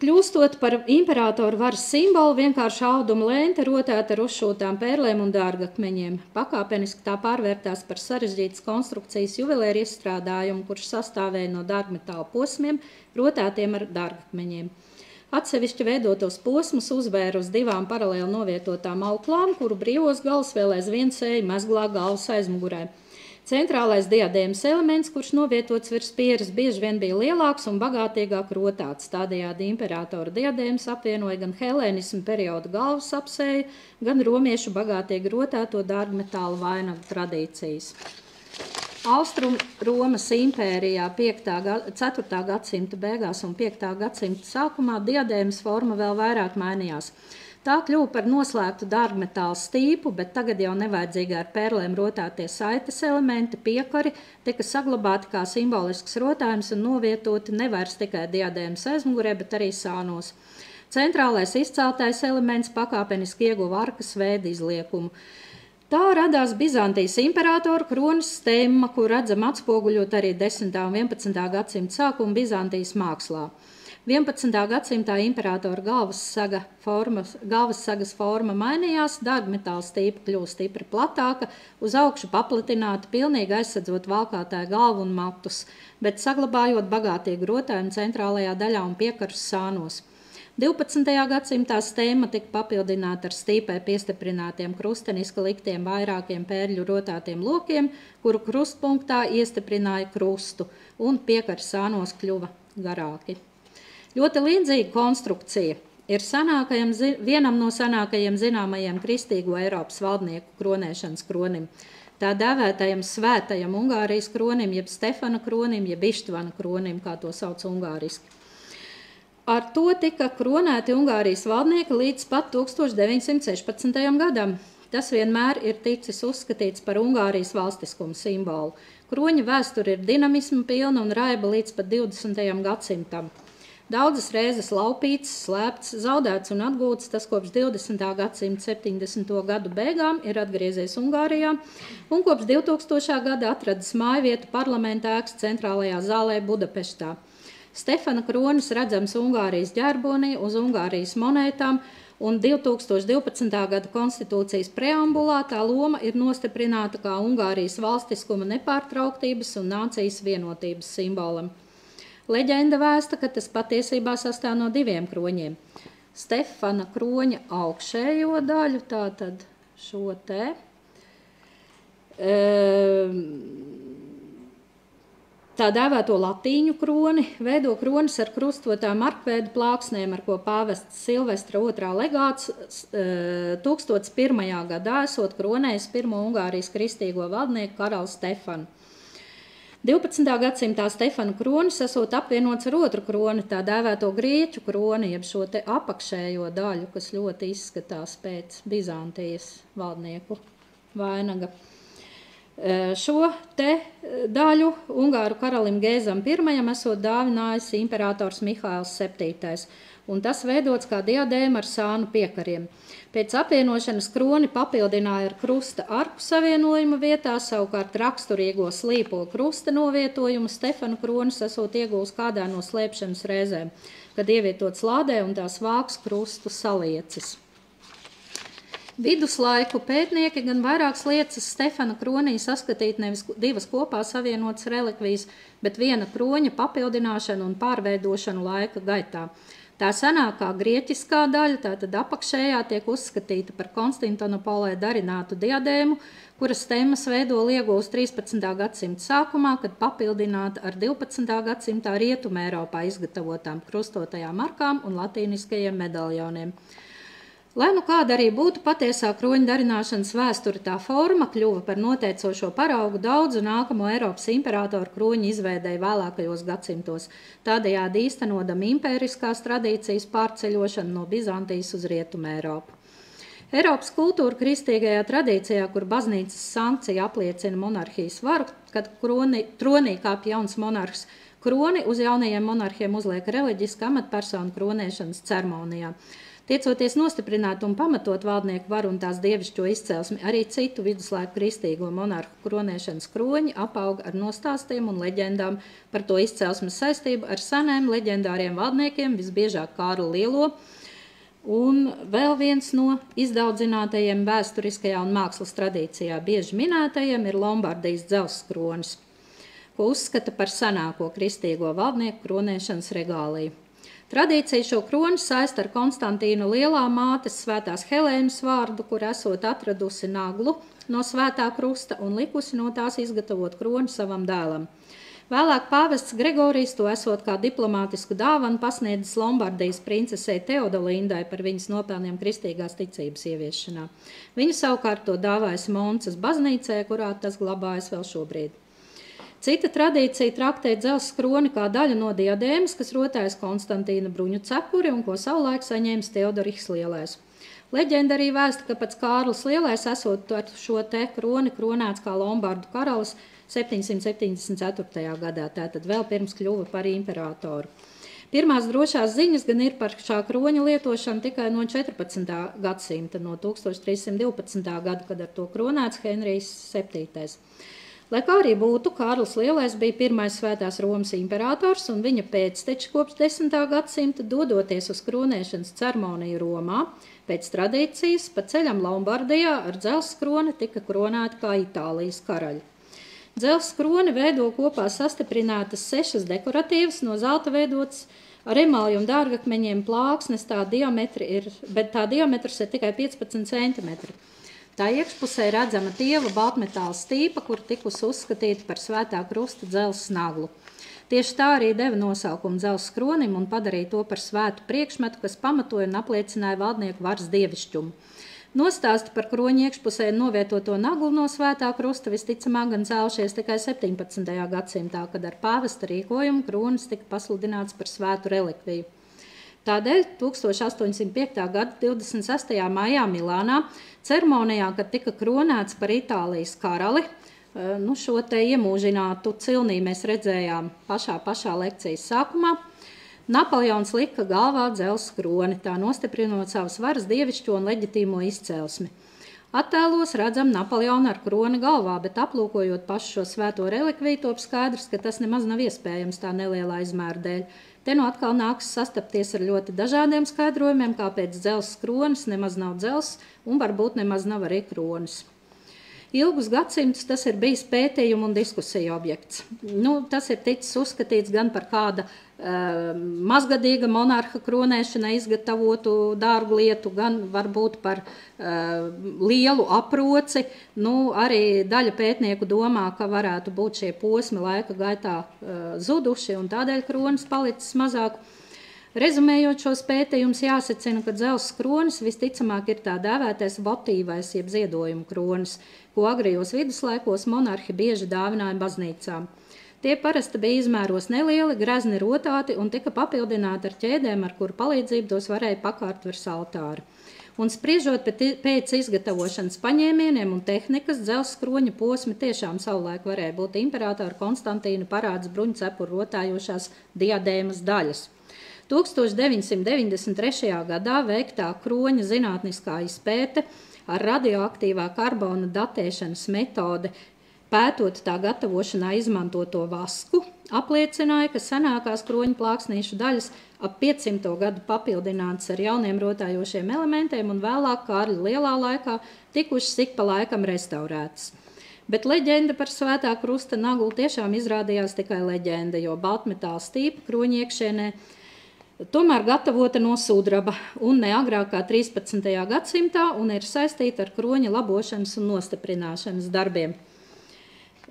Kļūstot par imperatoru varas simbolu, vienkārši auduma lente rotēta ar uzšūtām pērlēm un dārgakmeņiem. Pakāpeniski tā pārvērtās par sarežģītas konstrukcijas juvelēru izstrādājumu, kurš sastāvēja no dārgmetāla posmiem, rotētiem ar dārgakmeņiem. Atsevišķi veidotos posmus uzvēra uz 2 paralēli novietotām auklām, kuru brīvos gals vēl aizvien sēja mezglā galvas aizmugurē. Centrālais diadēmas elements, kurš novietots virs pieres, bieži vien bija lielāks un bagātīgāk rotāts. Tādējādi imperatora diadēmas apvienoja gan helēnismu perioda galvas apseju, gan romiešu bagātīgi rotēto dārgmetāla vainagu tradīcijas. Austrum Romas impērijā 4. gadsimta beigās un 5. gadsimta sākumā diadēmas forma vēl vairāk mainījās. Tā kļuva par noslēgtu dārgmetāla stīpu, bet tagad jau nevajadzīgi ar pērlēm rotātie saites elementi, piekari, tika saglabāti kā simbolisks rotājums un novietoti nevairs tikai diadēmas aizmugurē, bet arī sānos. Centrālais izceltais elements pakāpeniski ieguva arkas veida izliekumu. Tā radās Bizantijas imperatora kronis stemma, kur redzam atspoguļot arī 10. un 11. gadsimta sākumu Bizantijas mākslā. 11. gadsimtā imperatora galvassagas forma mainījās, dārgmetāla stīpa kļuva stipri platāka, uz augšu paplatināta, pilnīgi aizsadzot valkātāju galvu un matus, bet saglabājot bagātīgu rotājumu centrālajā daļā un piekarus sānos. 12. gadsimtā stēma tika papildināta ar stīpai piestiprinātiem krusteniski liktiem vairākiem pērļu rotātiem lokiem, kuru krustpunktā iestiprināja krustu, un piekari sānos kļuva garāki. Ļoti līdzīga konstrukcija ir vienam no senākajiem zināmajiem kristīgo Eiropas valdnieku kronēšanas kronim, tā dēvētajam svētajam Ungārijas kronim, jeb Stefana kronim, jeb Ištvana kronim, kā to sauc ungāriski. Ar to tika kronēti Ungārijas valdnieki līdz pat 1916. gadam. Tas vienmēr ir ticis uzskatīts par Ungārijas valstiskuma simbolu. Kroņa vēsture ir dinamisma pilna un raiba līdz pat 20. gadsimtam. Daudzas reizes laupīts, slēpts, zaudēts un atgūts, tas kopš 20. gadsimta 70. gadu beigām ir atgriezies Ungārijā un kopš 2000. gada atradis mājvietu parlamenta ēkas centrālajā zālē Budapeštā. Stefana kronis redzams Ungārijas ģerbonī uz Ungārijas monētām, un 2012. gada konstitūcijas preambulā tā loma ir nostiprināta kā Ungārijas valstiskuma nepārtrauktības un nācijas vienotības simbolam. Leģenda vēsta, ka tas patiesībā sastāv no 2 kroņiem. Stefana kroņa augšējo daļu, tātad šo te, tā dēvēto latīņu kroni, veido kronis ar krustotām arkveidu plāksnēm, ar ko pāvests Silvestra II legāts 1001. gadā esot kronējis pirmo Ungārijas kristīgo valdnieku karalu Stefanu. 12. gadsimtā Stefana kronis esot apvienots ar otru kroni, tā dēvēto grieķu kroni, jeb šo te apakšējo daļu, kas ļoti izskatās pēc Bizantijas valdnieku vainaga. Šo te daļu Ungāru karalim Gēzam I esot dāvinājis imperators Mihails VII, un tas veidots kā diadēma ar sānu piekariem. Pēc apvienošanas kroni papildināja ar krusta arku savienojuma vietā, savukārt raksturīgo slīpo krusta novietojumu Stefana kronis esot iegūs kādā no slēpšanas reizēm, kad ievietots lādē un tās vāks krustu saliecis. Viduslaiku pētnieki gan vairākas lietas Stefana kronī saskatīt nevis 2 kopā savienotas relikvijas, bet viena kroņa papildināšanu un pārveidošanu laika gaitā. Tā senākā grieķiskā daļa, tātad apakšējā, tiek uzskatīta par Konstantinopolē darinātu diadēmu, kuras tēmas veido liegūs 13. gadsimta sākumā, kad papildināta ar 12. gadsimtā Rietumē Eiropā izgatavotām krustotajām markām un latīniskajiem medaljoniem. Lai nu kāda arī būtu patiesā kroņa darināšanas vēsture, tā forma kļuva par noteicošo paraugu daudzu nākamo Eiropas imperatoru kroņu izveidēja vēlākajos gadsimtos, tādējādi īstenodam impēriskās tradīcijas pārceļošanu no Bizantijas uz Rietumu Eiropu. Eiropas kultūra kristīgajā tradīcijā, kur baznīcas sankcija apliecina monarhijas varu, kad tronī kāp jauns monarhs, kroni uz jaunajiem monarhiem uzliek reliģiska amatpersonu kronēšanas ceremonijā. Tiecoties nostiprināt un pamatot valdnieku varu un tās dievišķo izcelsmi, arī citu viduslaiku kristīgo monarhu kronēšanas kroņi apauga ar nostāstiem un leģendām par to izcelsmes saistību ar seniem leģendāriem valdniekiem, visbiežāk Kārli Lielo, un vēl viens no izdaudzinātajiem vēsturiskajā un mākslas tradīcijā bieži minētajiem ir Lombardijas dzelzs kronis, ko uzskata par senāko kristīgo valdnieku kronēšanas regāliju. Tradīcija šo kroni saista ar Konstantīnu Lielā mātes svētās Helēnas vārdu, kur esot atradusi naglu no svētā krusta un likusi no tās izgatavot kroni savam dēlam. Vēlāk pāvests Gregorijs to esot kā diplomātisku dāvanu pasniedzis Lombardijas princesei Teodolindai par viņas nopelniem kristīgās ticības ieviešanā. Viņa savukārt to dāvājas Moncas baznīcē, kurā tas glabājas vēl šobrīd. Cita tradīcija traktē dzelzs kroni kā daļu no diadēmas, kas rotājas Konstantīna bruņu cepuri un ko savulaik saņēmis Teodorihs Lielais. Leģenda arī vēsta, ka pats Kārlis Lielais esot ar šo te kroni kronēts kā Lombardu karalis 774. gadā, tātad vēl pirms kļuva par imperatoru. Pirmās drošās ziņas gan ir par šā kroņa lietošanu tikai no 14. gadsimta, no 1312. gada, kad ar to kronēts Henrijs VII. Lai kā arī būtu, Kārlis Lielais bija pirmais svētās Romas imperators un viņa pēcteči kopš 10. gadsimta dodoties uz kronēšanas ceremoniju Romā, pēc tradīcijas pa ceļam Lombardijā ar dzelzs kroni tika kronēta kā Itālijas karaļi. Dzelzs kroni veido kopā sastiprinātas 6 dekoratīvas no zelta veidotas ar emalju un dārgakmeņiem plāksnes, bet tā diametrs ir tikai 15 centimetri. Tā iekšpusē redzama tieva baltmetāla stīpa, kur tikusi uzskatīta par Svētā Krusta dzelzs naglu. Tieši tā arī deva nosaukumu dzelzs kronim un padarīja to par svētu priekšmetu, kas pamatoja un apliecināja valdnieku varas dievišķumu. Nostāsti par kroņa iekšpusē novietoto naglu no Svētā Krusta visticamāk gan cēlušies tikai 17. gadsimtā, kad ar pāvesta rīkojumu kronis tika pasludināts par svētu relikviju. Tādēļ 1805. gada 26. maijā Milānā ceremonijā, kad tika kronēts par Itālijas karali, šo te iemūžinātu cilnī mēs redzējām pašā lekcijas sākumā, Napoleons lika galvā dzelzs kroni, tā nostiprinot savas varas dievišķo un leģitīmo izcelsmi. Attēlos redzam Napoleonu ar kroni galvā, bet aplūkojot pašu šo svēto relikviju, top skaidrs, ka tas nemaz nav iespējams tā nelielā izmēra dēļ. Te nu atkal nāks sastapties ar ļoti dažādiem skaidrojumiem, kāpēc dzelzs kronis nemaz nav dzelzs un varbūt nemaz nav arī kronis. Ilgus gadsimtus tas ir bijis pētījuma un diskusija objekts. Tas ir ticis uzskatīts gan par kāda mazgadīga monarha kronēšanai izgatavotu dārgu lietu, gan varbūt par lielu aproci. Arī daļa pētnieku domā, ka varētu būt šie posmi laika gaitā zuduši un tādēļ kronis palicis mazāk. Rezumējot šos pētījumus, jāsacina, ka dzelzs kronis visticamāk ir tā dēvētais votīvais, jeb ziedojuma kronis, ko agrījos viduslaikos monarhi bieži dāvināja baznīcām. Tie parasti bija izmēros nelieli, grezni rotāti un tika papildināti ar ķēdēm, ar kuru palīdzību tos varēja pakārt virs altāra. Un spriežot pēc izgatavošanas paņēmieniem un tehnikas, dzelzs kroņa posmi tiešām savulaik varēja būt imperatora Konstantīna parāds bruņcepuru rotājošās diadēmas daļas. 1993. gadā veiktā kroņa zinātniskā izpēte ar radioaktīvā karbona datēšanas metode, pētot tā gatavošanā izmantoto vasku, apliecināja, ka senākās kroņa plāksnīšu daļas ap 500. gadu papildinātas ar jauniem rotājošiem elementiem un vēlāk Kārļa lielā laikā tikušas ik pa laikam restaurētas. Bet leģenda par Svētā Krusta naglu tiešām izrādījās tikai leģenda, jo baltmetāla stīpa kroņa iekšienē tomēr gatavota no sudraba un ne agrāk kā 13. gadsimtā un ir saistīta ar kroņa labošanas un nostiprināšanas darbiem.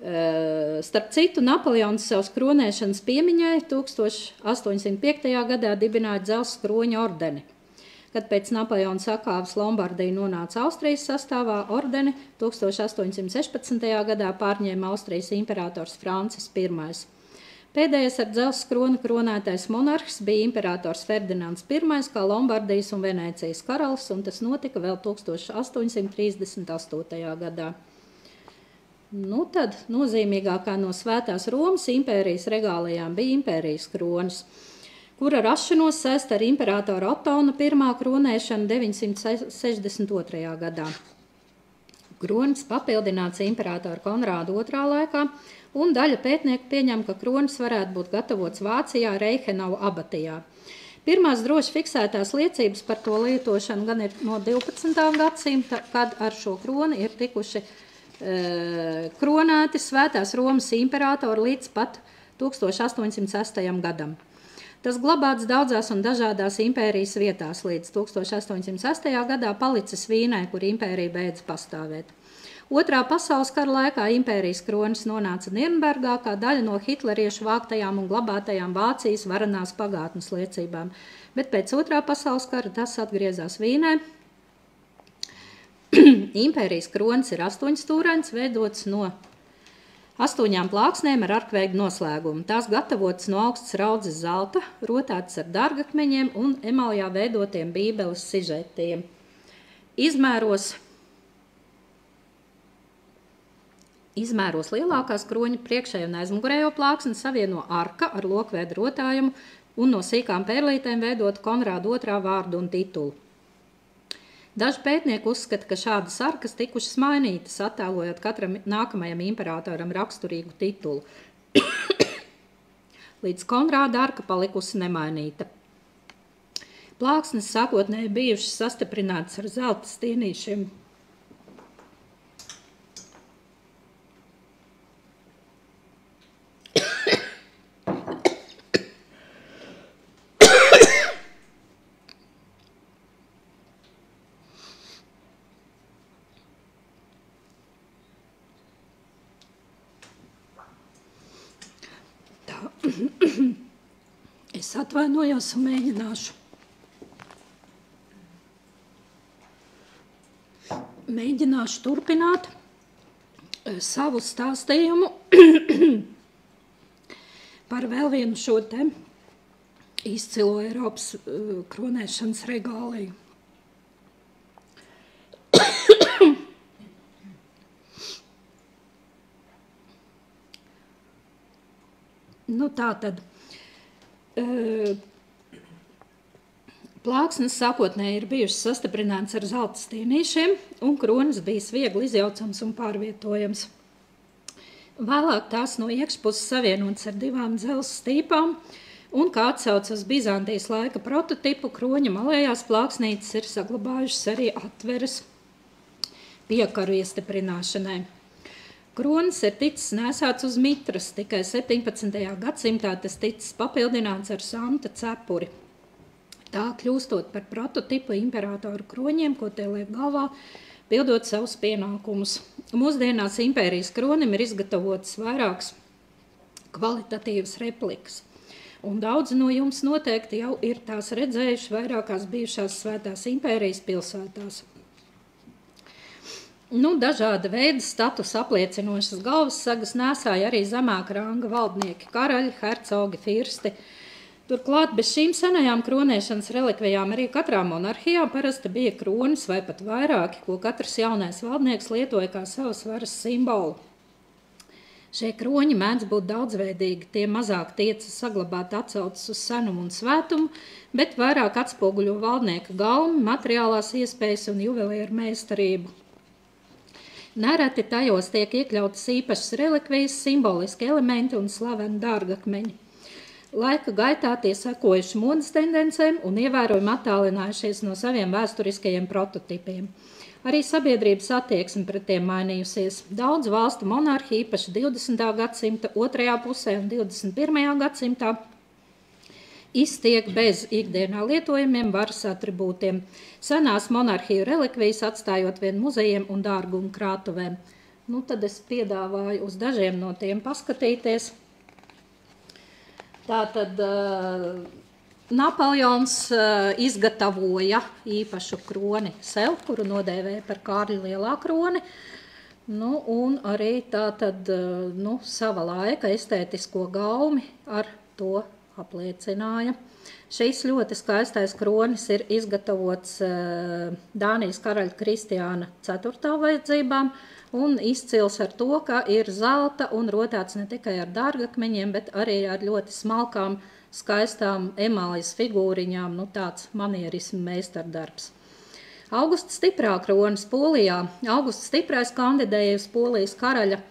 Starp citu, Napoleons savas kronēšanas piemiņai 1805. gadā dibināja dzelzs kroņa ordeni. Kad pēc Napoleona sakāves Lombardija nonāca Austrijas sastāvā, ordeni 1816. gadā pārņēma Austrijas imperators Francis I. Pēdējais ar dzelzs kroni kronētais monarhs bija imperators Ferdinands I, kā Lombardijas un Venēcijas karalis, un tas notika vēl 1838. gadā. Tad nozīmīgākā no Svētās Romas impērijas regālijām bija impērijas kronis, kura rašanos saista ar imperatora Otona I kronēšanu 962. gadā. Kronis papildināts imperatora Konrāda II laikā, un daļa pētnieku pieņem, ka kronis varētu būt gatavots Vācijā Reichenau abatijā. Pirmās droši fiksētās liecības par to lietošanu gan ir no 12. gadsimta, kad ar šo kroni ir tikuši kronēti Svētās Romas imperatori līdz pat 1806. gadam. Tas glabāts daudzās un dažādās impērijas vietās līdz 1806. gadā palicis Vīnē, kur impērija beidza pastāvēt. Otrā pasaules kara laikā impērijas kronis nonāca Nirnbergā kā daļa no hitleriešu vāktajām un glabātajām Vācijas varenās pagātnes liecībām, bet pēc otrā pasaules kara tas atgriezās Vīnē. Impērijas kronis ir 8-stūrains, veidots no 8 plāksnēm ar arkveigu noslēgumu. Tās gatavotas no augstas raudzes zelta, rotātas ar dārgakmeņiem un emaljā veidotiem bībeles sižetiem. Izmēros lielākās kroņa priekšējo un aizmugurējo plāksni savieno arka ar lokveida rotājumu un no sīkām pērlītēm veidot Konrāda II vārdu un titulu. Daži pētnieki uzskata, ka šādas arkas tikušas mainītas, attēlojot katram nākamajam imperatoram raksturīgu titulu. Līdz Konrāda arka palikusi nemainīta. Plāksnes sākotnēji bijušas sastiprinātas ar zelta stienīšiem. Es atvainojos un mēģināšu turpināt savu stāstījumu par vēl vienu šo te izcilo Eiropas kronēšanas regāliju. Nu tā tad, plāksnes sākotnēji ir bijušas sastiprināts ar zelta stienīšiem, un kronis bijis viegli izjaucams un pārvietojams. Vēlāk tās no iekšpuses savienotas ar divām dzelzs stīpām, un kā atsauc uz Bizantijas laika prototipu, kroņa malējās plāksnītes ir saglabājušas arī atveres piekaru iestiprināšanai. Kronis ir ticis nesāts uz mitras, tikai 17. gadsimtā tas ticis papildināts ar samta cepuri. Tā kļūstot par prototipu imperatoru kroņiem, ko tie liek galvā, pildot savus pienākumus. Mūsdienās impērijas kronim ir izgatavotas vairākas kvalitatīvas replikas. Un daudzi no jums noteikti jau ir tās redzējuši vairākās bijušās svētās impērijas pilsētās. Dažāda veida status apliecinošas galvas sagas nesāja arī zemāka ranga valdnieki, karaļi, hercogi, firsti. Turklāt bez šīm senajām kronēšanas relikvijām arī katrā monarhijā parasti bija kronis vai pat vairāki, ko katrs jaunais valdnieks lietoja kā savas varas simbolu. Šie kroņi mēdz būt daudzveidīgi, tie mazāk tiecas saglabāt atsaucas uz senumu un svētumu, bet vairāk atspoguļo valdnieka gaumi, materiālās iespējas un juvelieru meistarību. Nereti tajos tiek iekļautas īpašas relikvijas, simboliski elementi un slaveni dārgakmeņi. Laika gaitā tie sekojuši modes tendencēm un ievērojami attālinājušies no saviem vēsturiskajiem prototipiem. Arī sabiedrības attieksme pret tiem mainījusies. Daudz valstu monarhi, īpaši 20. gadsimta otrajā pusē un 21. gadsimtā, iztiek bez ikdienā lietojamiem varas atribūtiem. Senās monarhiju relikvijas atstājot vien muzejiem un dārgumu krātuvēm. Tad es piedāvāju uz dažiem no tiem paskatīties. Tātad Napoleons izgatavoja īpašu kroni sev, kuru nodēvēja par Kārļa lielā kroni. Un arī tātad sava laika estētisko gaumi ar to apliecināja. Šīs ļoti skaistais kronis ir izgatavots Dānijas karaļa Kristiāna IV vajadzībām un izcils ar to, ka ir zelta un rotāts ne tikai ar dārgakmeņiem, bet arī ar ļoti smalkām, skaistām emālijas figūriņām, tāds manierismu meistardarbs. Augusts Stiprā kronis Polijā. Augusts Stiprais kandidēja uz Polijas karaļa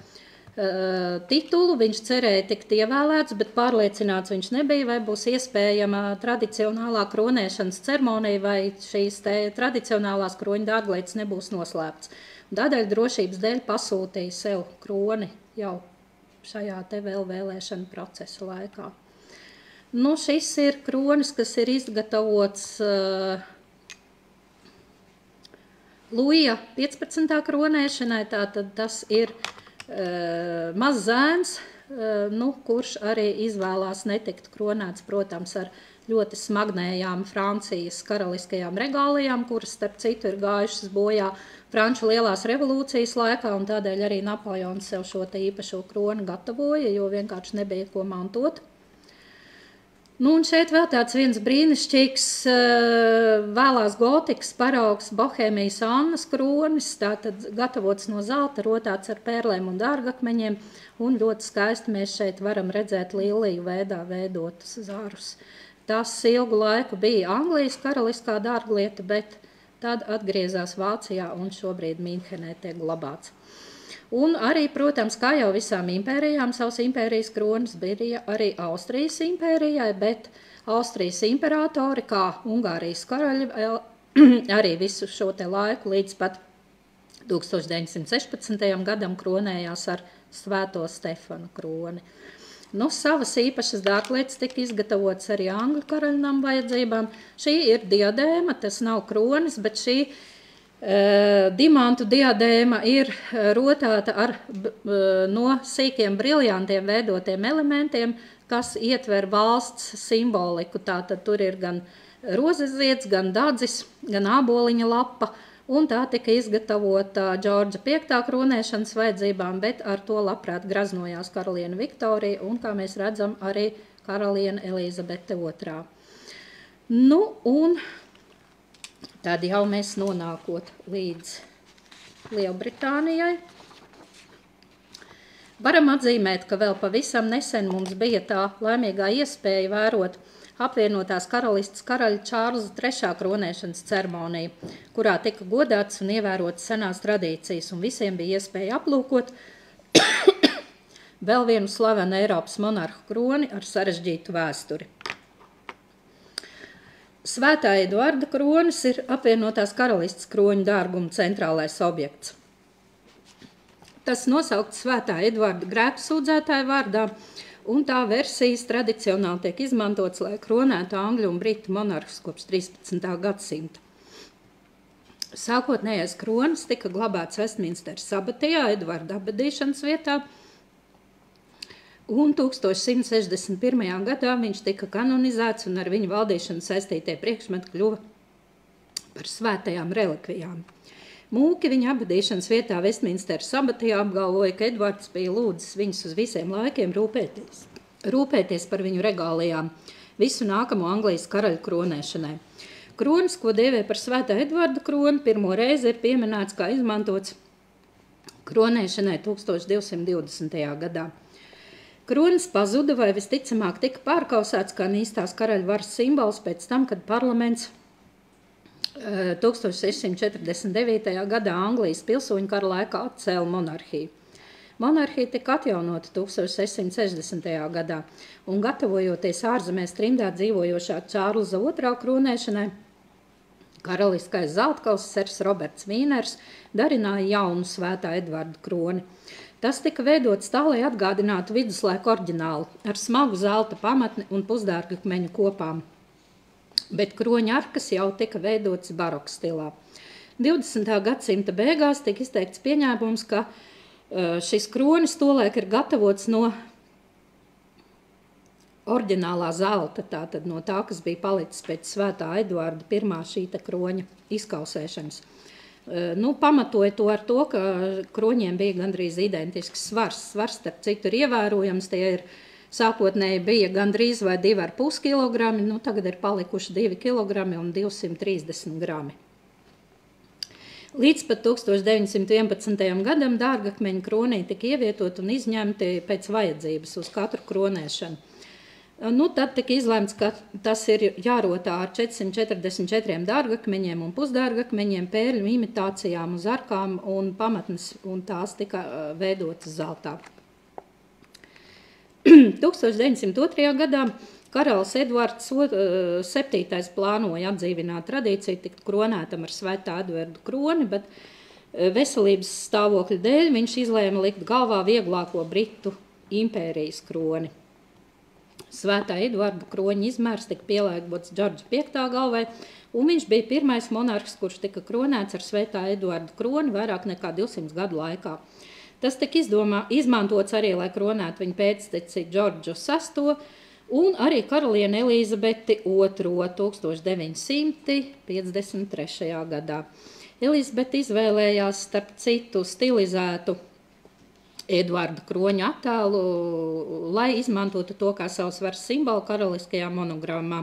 titulu, viņš cerēja tikt ievēlēts, bet pārliecināts viņš nebija, vai būs iespējama tradicionālā kronēšanas ceremonija, vai šīs tradicionālās kroņa dārglietas nebūs noslēpts. Tādēļ drošības dēļ pasūtīja sev kroni jau šajā te vēlēšanu procesa laikā. Šis ir kronis, kas ir izgatavots Luija 15. kronēšanai, tātad tas ir mazs zēns, kurš arī izvēlās netikt kronēts, protams, ar ļoti smagnējām Francijas karaliskajām regālijām, kuras, starp citu, ir gājušas bojā Franču lielās revolūcijas laikā, un tādēļ arī Napoleons sev šo te īpašo kroni gatavoja, jo vienkārši nebija ko mantot. Un šeit vēl tāds viens brīnišķīgs vēlās gotikas paraugs Bohēmijas Annas kronis, tātad gatavots no zelta, rotāts ar pērlēm un dārgakmeņiem, un ļoti skaisti mēs šeit varam redzēt liliju veidā veidotus zarus. Tas ilgu laiku bija Anglijas karaliskā dārglieta, bet tad atgriezās Vācijā un šobrīd Mīnhenē tiek glabāts. Un arī, protams, kā jau visām impērijām, savs impērijas kronis bija arī Austrijas impērijai, bet Austrijas imperatori, kā Ungārijas karaļi, arī visu šo te laiku līdz pat 1916. gadam kronējās ar Svēto Stefanu kroni. Savas īpašas dārglietas tika izgatavotas arī Angļu karaļnam vajadzībām. Šī ir diadēma, tas nav kronis, bet šī dimantu diadēma ir rotāta ar no sīkiem briljantiem veidotiem elementiem, kas ietver valsts simboliku. Tātad tur ir gan rozezieds, gan dadzis, gan āboliņa lapa, un tā tika izgatavota Džordža V kronēšanas vajadzībām, bet ar to labprāt graznojās karaliene Viktorija un, kā mēs redzam, arī karaliene Elizabete II. Nu, un tad jau mēs nonākot līdz Lielbritānijai. Varam atzīmēt, ka vēl pavisam nesen mums bija tā laimīgā iespēja vērot apvienotās karalistes karaļa Čārlza III kronēšanas ceremoniju, kurā tika godāts un ievērotas senās tradīcijas, un visiem bija iespēja aplūkot vēl vienu slavenu Eiropas monarhu kroni ar sarežģītu vēsturi. Svētā Eduarda kronis ir apvienotās karalistes kroņu dārguma centrālais objekts. Tas nosaukts Svētā Eduarda grēksūdzētāja vārdā, un tā versijas tradicionāli tiek izmantots, lai kronētu angļu un britu monarhus kopš 13. gadsimta. Sākotnējais kronis tika glabāts Vestminsteras abatijā, Eduarda abadīšanas vietā, un 1161. gadā viņš tika kanonizēts, un ar viņu valdīšanu saistītie priekšmeti kļuva par svētajām relikvijām. Mūki viņa abadīšanas vietā Vestminsteras abatijā apgalvoja, ka Edvards bija lūdzis viņus uz visiem laikiem rūpēties par viņu regālijām, visu nākamo Anglijas karaļu kronēšanai. Kronis, ko dēvē par Svētā Edvarda kroni, pirmo reizi ir pieminēts kā izmantots kronēšanai 1220. gadā. Kronis pazuda vai visticamāk tika pārkausēts kā īstās karaļa varas simbols pēc tam, kad parlaments 1649. gadā Anglijas pilsoņu kara laikā atcēla monarhiju. Monarhija tika atjaunota 1660. gadā, un gatavojoties ārzemēs trimdā dzīvojošā Čārlza II kronēšanai, karaliskais zeltkauss sers Roberts Vīners darināja jaunu Svētā Edvarda kroni. Tas tika veidots tā, lai atgādinātu viduslaiku oriģinālu ar smagu zelta pamatni un pusdārgakmeņu kopām, bet kroņa arkas jau tika veidots baroka stilā. 20. gadsimta beigās tika izteikts pieņēmums, ka šis kronis tolaik ir gatavots no oriģinālā zelta, tātad no tā, kas bija palicis pēc Svētā Eduarda pirmā šīta kroņa izkausēšanas. Pamatoja to ar to, ka kroņiem bija gandrīz identisks svars. Svars, starp citu, ir ievērojams, tie ir sākotnēji bija gandrīz vai 2,5 kilogrami, tagad ir palikuši 2 kilogrami un 230 grami. Līdz pat 1911. gadam dārgakmeņu kronī tika ievietot un izņemti pēc vajadzības uz katru kronēšanu. Tad tika izlēmts, ka tas ir jārotā ar 444 dārgakmeņiem un pusdārgakmeņiem, pērļu imitācijām uz arkām un pamatnes, un tās tika veidotas zeltā. 1902. gadā karalis Edvards VII plānoja atdzīvināt tradīciju tikt kronētam ar Svētā Edvarda kroni, bet veselības stāvokļa dēļ viņš izlēma likt galvā vieglāko Britu impērijas kroni. Svētā Edvarda kroņa izmērs tika pielāgots Džordža V galvai, un viņš bija pirmais monarhs, kurš tika kronēts ar Svētā Edvarda kroni vairāk nekā 200 gadu laikā. Tas tika izmantots arī, lai kronētu viņa pēcteci Džordžu VI un arī karalieni Elizabeti II 1953. gadā. Elizabete izvēlējās starp citu stilizētu Edvarda kroņa attēlu, lai izmantotu to kā savas varas simbolu karaliskajā monogrammā.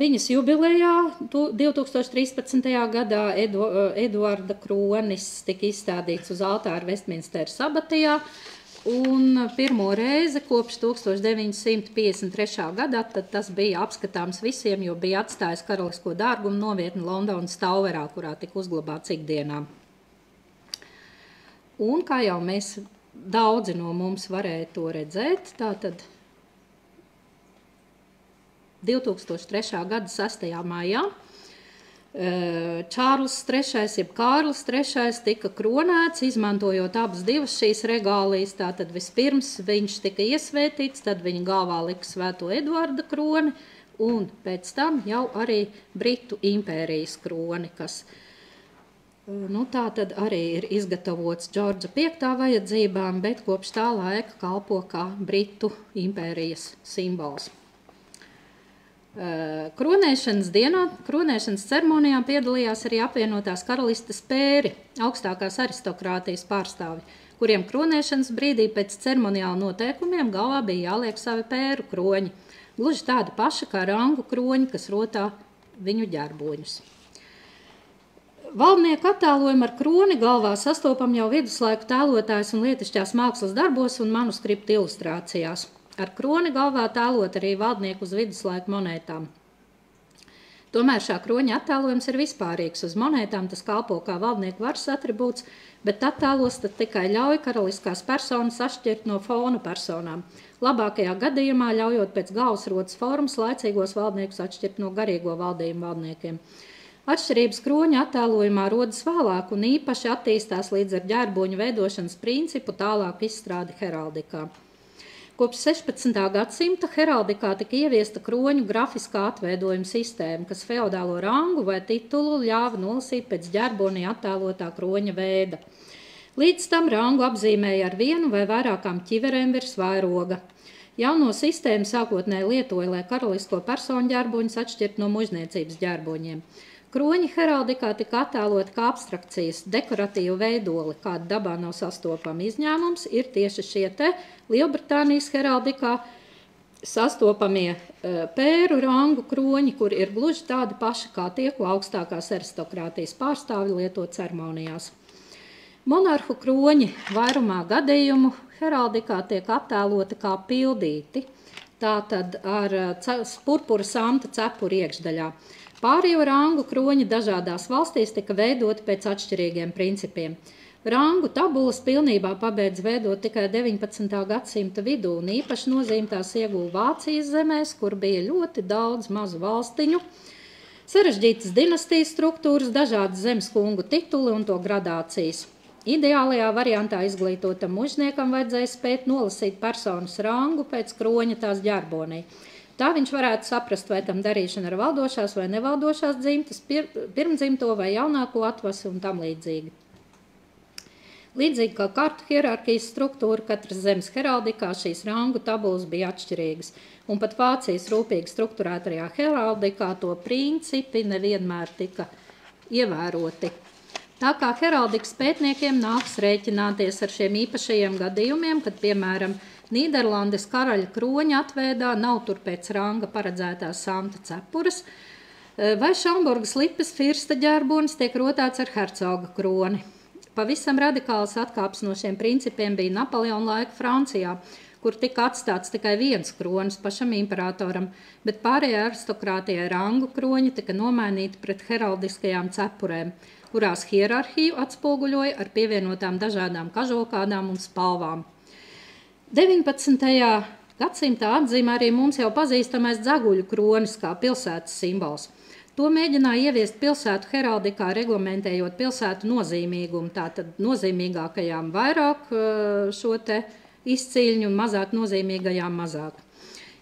Viņas jubilejā 2013. gadā Edvarda kronis tika izstādīts uz altāra Vestminsteras abatijā, un pirmo reizi kopš 1953. gadā tad tas bija apskatāms visiem, jo bija atstājis karalisko dārgumu novietni Londonas Tauverā, kurā tika uzglabāts ikdienā. Un, kā jau mēs daudzi no mums varēja to redzēt, tātad 2003. gada 6. maijā Čārls III, jeb Kārlis III tika kronēts, izmantojot abas divas šīs regālijas. Tātad vispirms viņš tika iesvētīts, tad viņa galvā lika Svēto Edvarda kroni, un pēc tam jau arī Britu impērijas kroni, kas Tā tad arī ir izgatavots Džordža V vajadzībām, bet kopš tā laika kalpo kā Britu impērijas simbols. Kronēšanas dienā, kronēšanas ceremonijā piedalījās arī apvienotās karalistes pēri, augstākās aristokrātijas pārstāvi, kuriem kronēšanas brīdī pēc ceremoniāla noteikumiem galvā bija jāliek savi pēru kroņi, gluži tādi paši kā rangu kroņi, kas rotā viņu ģerboņus. Valdnieku attēlojumu ar kroni galvā sastopam jau viduslaiku tēlotājs un lietišķās mākslas darbos un manuskriptu ilustrācijās. Ar kroni galvā tēlot arī valdnieku uz viduslaiku monētām. Tomēr šā kroņa attēlojums ir vispārīgs. Uz monētām tas kalpo kā valdnieku varas atribūts, bet attēlos tad tikai ļauj karaliskās personas atšķirt no fona personām. Labākajā gadījumā ļaujot pēc galvasrotas formas laicīgos valdniekus atšķirt no garīgo valdījumu valdniekiem. Atšķirības kroņa attēlojumā rodas vēlāk un īpaši attīstās līdz ar ģērboņu veidošanas principu tālāk izstrādi heraldikā. Kopš 16. gadsimta heraldikā tika ieviesta kroņu grafiskā atveidojuma sistēma, kas feodālo rangu vai titulu ļāva nolasīt pēc ģerbonī attēlotā kroņa veida. Līdz tam rangu apzīmēja ar vienu vai vairākām ķiverēm virs vairoga. Jauno sistēmu sākotnēji lietoja, lai karalisko personu ģerboņus atšķirt no mužniecības ģerboņiem. Kroņi heraldikā tika attēloti kā abstrakcijas, dekoratīvu veidoli, kāda dabā nav sastopama. Izņēmums ir tieši šie te Lielbritānijas heraldikā sastopamie pēru rangu kroņi, kur ir gluži tādi paši kā tie, ko augstākās aristokrātijas pārstāvi lieto ceremonijās. Monarhu kroņi vairumā gadījumu heraldikā tiek attēloti kā pildīti, tātad ar purpura samta cepuru iekšdaļā. Pārējo rangu kroņi dažādās valstīs tika veidoti pēc atšķirīgiem principiem. Rangu tabulas pilnībā pabeidz veidot tikai 19. gadsimta vidū, un īpaši nozīme tās ieguva Vācijas zemēs, kur bija ļoti daudz mazu valstiņu, sarežģītas dinastijas struktūras, dažādas zemes kungu tituli un to gradācijas. Ideālajā variantā izglītotam mužniekam vajadzēja spēt nolasīt personas rangu pēc kroņa tās ģerbonī. Tā viņš varētu saprast, vai tam darīšana ar valdošās vai nevaldošās dzimtas, pirmdzimto vai jaunāko atvasi un tam līdzīgi. Līdzīgi kā kartu hierarkijas struktūra, katras zemes heraldikā šīs rangu tabulas bija atšķirīgas, un pat Vācijas rūpīgi strukturētajā heraldikā to principi nevienmēr tika ievēroti. Tā kā heraldikas pētniekiem nāks rēķināties ar šiem īpašajiem gadījumiem, kad, piemēram, Nīderlandes karaļa kroņa atveidā nav tur pēc ranga paredzētās samta cepuras, vai Šamburgas lipes firsta ģērbonis tiek rotāts ar hercoga kroni. Pavisam radikāls atkāps no šiem principiem bija Napoleona laika Francijā, kur tika atstāts tikai viens kronis pašam imperatoram, bet pārējā aristokrātijai rangu kroņi tika nomainīti pret heraldiskajām cepurēm, kurās hierarhiju atspoguļoja ar pievienotām dažādām kažokādām un spalvām. 19. gadsimtā atzīmē arī mums jau pazīstamais dzeguļu kronis kā pilsētas simbols. To mēģināja ieviest pilsētu heraldikā, reglamentējot pilsētu nozīmīgumu, tātad nozīmīgākajām vairāk šo te izcīļņu un mazāk nozīmīgajām mazāk.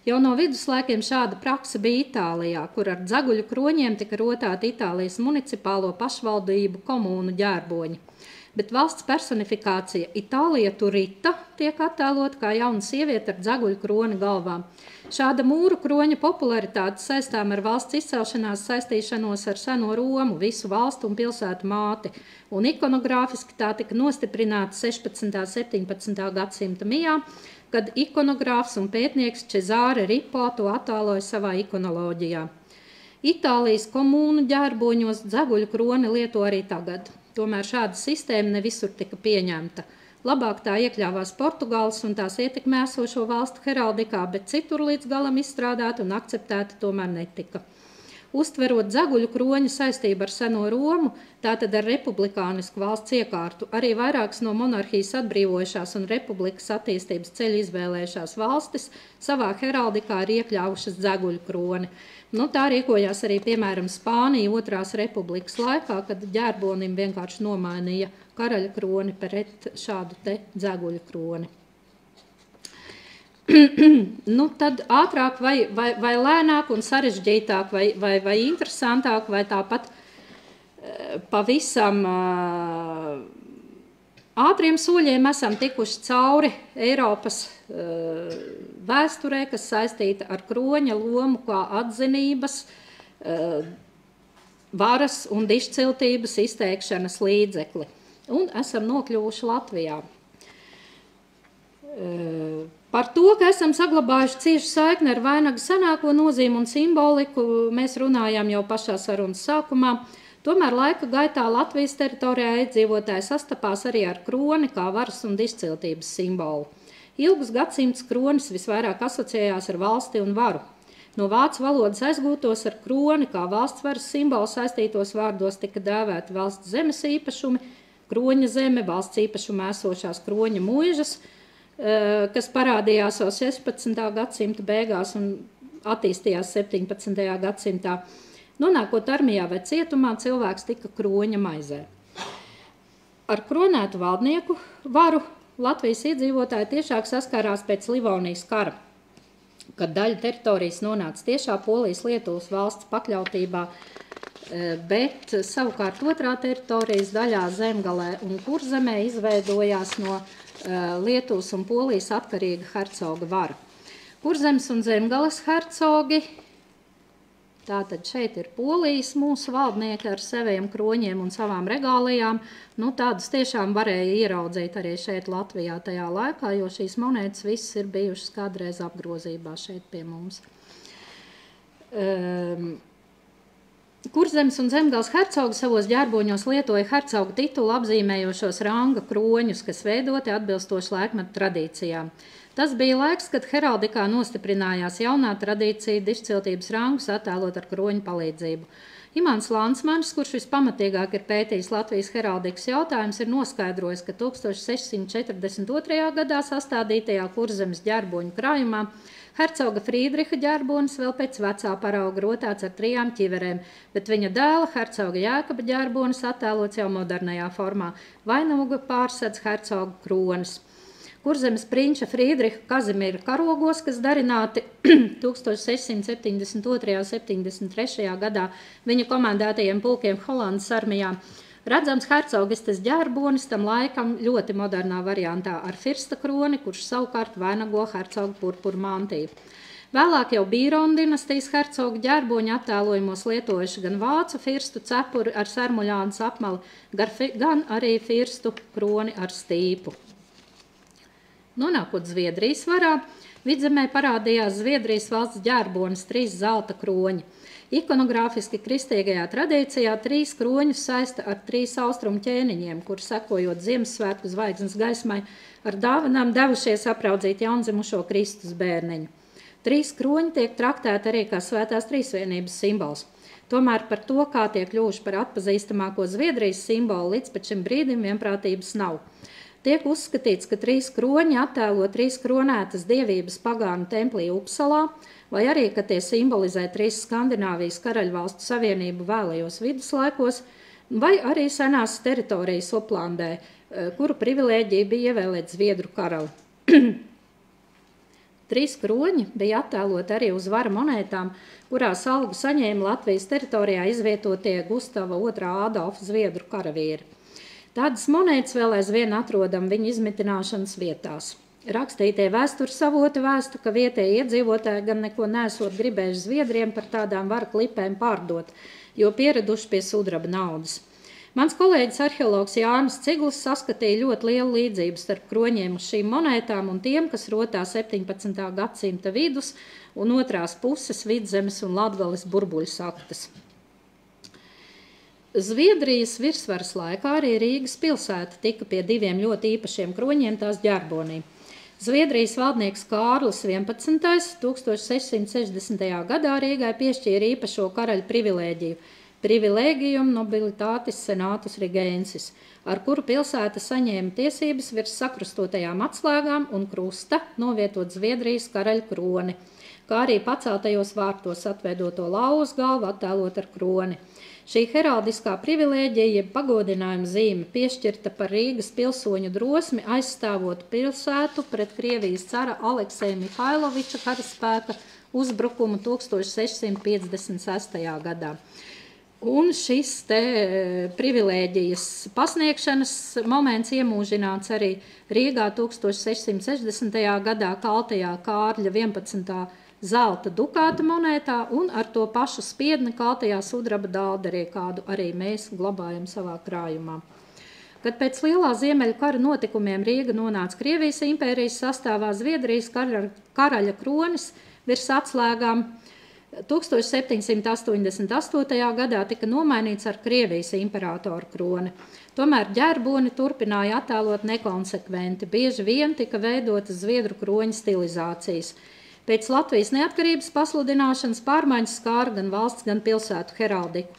Jau no viduslaikiem šāda praksa bija Itālijā, kur ar dzeguļu kroņiem tika rotāti Itālijas municipālo pašvaldību komūnu ģērboņi. Bet valsts personifikācija Itālija Turita tiek attēlot kā jauna sieviete ar dzeguļu kroni galvā. Šāda mūru kroņa popularitāte saistām ar valsts izcelšanās saistīšanos ar seno Romu, visu valstu un pilsētu māti, un ikonogrāfiski tā tika nostiprināta 16. un 17. gadsimta mijā, kad ikonogrāfs un pētnieks Cesare Ripo to attēloja savā ikonoloģijā. Itālijas komūnu ģērboņos dzeguļu kroni lieto arī tagad. Tomēr šāda sistēma ne visur tika pieņemta. Labāk tā iekļāvās Portugāles un tās ietekmē esošo valstu heraldikā, bet citur līdz galam izstrādāta un akceptēta tomēr netika. Uztverot dzeguļu kroņa saistību ar seno Romu, tātad ar republikānisku valsts iekārtu, arī vairākas no monarhijas atbrīvojušās un republikas attīstības ceļu izvēlējušās valstis savā heraldikā ir iekļāvušas dzeguļu kroni. Tā rīkojās arī, piemēram, Spānija Otrās republikas laikā, kad ģērbonim vienkārši nomainīja karaļa kroni pret šādu te dzeguļu kroni. Tad ātrāk vai lēnāk un sarežģītāk vai interesantāk vai tāpat pavisam ātriem soļiem esam tikuši cauri Eiropas vēsturē, kas saistīta ar kroņa lomu kā atzinības, varas un dišciltības izteikšanas līdzekli. Un esam nokļuvuši Latvijā. Par to, ka esam saglabājuši ciešu saikni ar vainaga senāko nozīmi un simboliku, mēs runājām jau pašā sarunas sākumā. Tomēr laika gaitā Latvijas teritorijā iedzīvotāji sastapās arī ar kroni kā varas un dišciltības simbolu. Ilgus gadsimtus kronis visvairāk asociējās ar valsti un varu. No vācu valodas aizgūtos ar kroni kā valsts varas simbolu saistītos vārdos tika dēvēti valsts zemes īpašumi, kroņa zeme, valsts īpašumā esošās kroņa muižas, kas parādījās jau 16. gadsimta beigās un attīstījās 17. gadsimtā. Nonākot armijā vai cietumā, cilvēks tika kroņa maizē. Ar kronētu valdnieku varu Latvijas iedzīvotāji tiešāk saskārās pēc Livonijas kara, kad daļa teritorijas nonāca tiešā Polijas-Lietuvas valsts pakļautībā, bet savukārt otrā teritorijas daļā Zemgalē un Kurzemē izveidojās no Lietuvas un Polijas atkarīga hercoga vara. Kurzemes un Zemgales hercogi, tātad šeit ir Polijas mūsu valdnieki ar saviem kroņiem un savām regālijām, tādus tiešām varēja ieraudzīt arī šeit Latvijā tajā laikā, jo šīs monētas visas ir bijušas kādreiz apgrozībā šeit pie mums. Kurzemes un Zemgales hercogi savos ģērboņos lietoja hercoga titulu apzīmējošos ranga kroņus, kas veidoti atbilstoši laikmetu tradīcijām. Tas bija laiks, kad heraldikā nostiprinājās jaunā tradīcija dišciltības rangus attēlot ar kroņu palīdzību. Imants Lansmanis, kurš vispamatīgāk ir pētījis Latvijas heraldikas jautājumus, ir noskaidrojis, ka 1642. gadā sastādītajā Kurzemes ģērboņu krājumā hercoga Frīdriha ģērbonis vēl pēc vecā parauga rotāts ar 3 ķiverēm, bet viņa dēla hercoga Jēkaba ģērbonis attēlots jau modernajā formā. Vainagu pārsedz hercoga kronis. Kurzemes prinča Frīdriha Kazimira karogos, kas darināti 1672. un 73. gadā viņa komandētajiem pulkiem Holandas armijā, redzams hercogistes ģērbonis tam laikam ļoti modernā variantā ar firsta kroni, kurš savukārt vainago hercoga purpura mantiju. Vēlāk jau Bīronu dinastijas hercoga ģērboņa attēlojumos lietojuši gan vācu firstu cepuri ar sarmuļānas apmali, gan arī firstu kroni ar stīpu. Nonākot Zviedrijas varā, vidzemē parādījās Zviedrijas valsts ģērbonis 3 zelta kroņi. Ikonogrāfiski kristīgajā tradīcijā 3 kroņus saista ar 3 austrumu ķēniņiem, kuri sekojot Ziemassvētku zvaigznes gaismai ar dāvanām devušies apraudzīt jaundzimušo Kristus bērniņu. 3 kroņi tiek traktēti arī kā svētās trīsvienības simbols. Tomēr par to, kā tiek kļuvuši par atpazīstamāko Zviedrijas simbolu, līdz pat šim brīdim vienprātības nav. Tiek uzskatīts, ka 3 kroņi attēlo 3 kronētas dievības pagānu templī Upsalā, vai arī, ka tie simbolizē 3 Skandināvijas karaļvalstu savienību vēlajos viduslaikos, vai arī senās teritorijas Oplandē, kuru privilēģija bija ievēlēt Zviedru karali. 3 kroņi bija attēloti arī uz vara monētām, kurās algu saņēma Latvijas teritorijā izvietotie Gustava II Ādolfa Zviedru karavīri. Tādas monētas vēl aizvien atrodam viņa izmitināšanas vietās. Rakstītie vēstures avoti vēsta, ka vietēji iedzīvotāji gan neko nesot gribējuši Zviedriem par tādām vara klipēm pārdot, jo pieraduši pie sudraba naudas. Mans kolēģis arheologs Jānis Ciglis saskatīja ļoti lielu līdzību starp kroņiem uz šīm monētām un tiem, kas rotā 17. gadsimta vidus un otrās puses Vidzemes un Latgales burbuļsaktas. Zviedrijas virsvaras laikā arī Rīgas pilsēta tika pie 2 ļoti īpašiem kroņiem tās ģerbonī. Zviedrijas valdnieks Kārlis 11. 1660. gadā Rīgai piešķīra īpašo karaļa privilēģiju Privilegium nobilitātis senatus regensis, ar kuru pilsēta saņēma tiesības virs sakrustotajām atslēgām un krusta novietot Zviedrijas karaļa kroni, kā arī paceltajos vārtos atveidoto lauvas galvu attēlot ar kroni. Šī heraldiskā privilēģija, jeb pagodinājuma zīme, piešķirta par Rīgas pilsoņu drosmi aizstāvot pilsētu pret Krievijas cara Alekseja Mihailoviča karaspēka uzbrukumu 1656. gadā. Un šis te privilēģijas pasniegšanas moments iemūžināts arī Rīgā 1660. gadā kaltajā Kārļa 11. zelta dukāta monētā un ar to pašu spiedni kaltajā sudraba dalderī, kādu arī mēs glabājam savā krājumā. Kad pēc lielā Ziemeļu kara notikumiem Rīga nonāca Krievijas impērijas sastāvā, Zviedrijas karaļa kronis virs atslēgām 1788. gadā tika nomainīts ar Krievijas imperatoru kroni. Tomēr ģerboni turpināja attēlot nekonsekventi, bieži vien tika veidotas zviedru kroņa stilizācijas. Pēc Latvijas neatkarības pasludināšanas pārmaiņas skāra gan valsts, gan pilsētu heraldiku.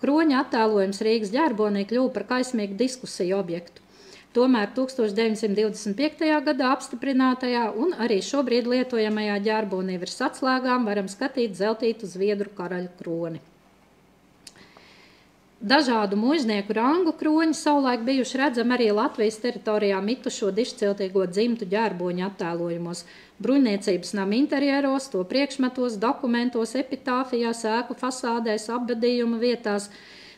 Kroņa attēlojums Rīgas ģerbonī kļuva par kaismīgu diskusiju objektu. Tomēr 1925. gadā apstiprinātajā un arī šobrīd lietojamajā ģerbonī virs atslēgām varam skatīt zeltītu zviedru karaļu kroni. Dažādu muiznieku rangu kroņi savulaik bijuši redzami arī Latvijas teritorijā mitušo dišciltīgo dzimtu ģerboņu attēlojumos, bruņniecības nama interjeros, to priekšmetos, dokumentos, epitāfijās, ēku fasādēs, apbedījuma vietās.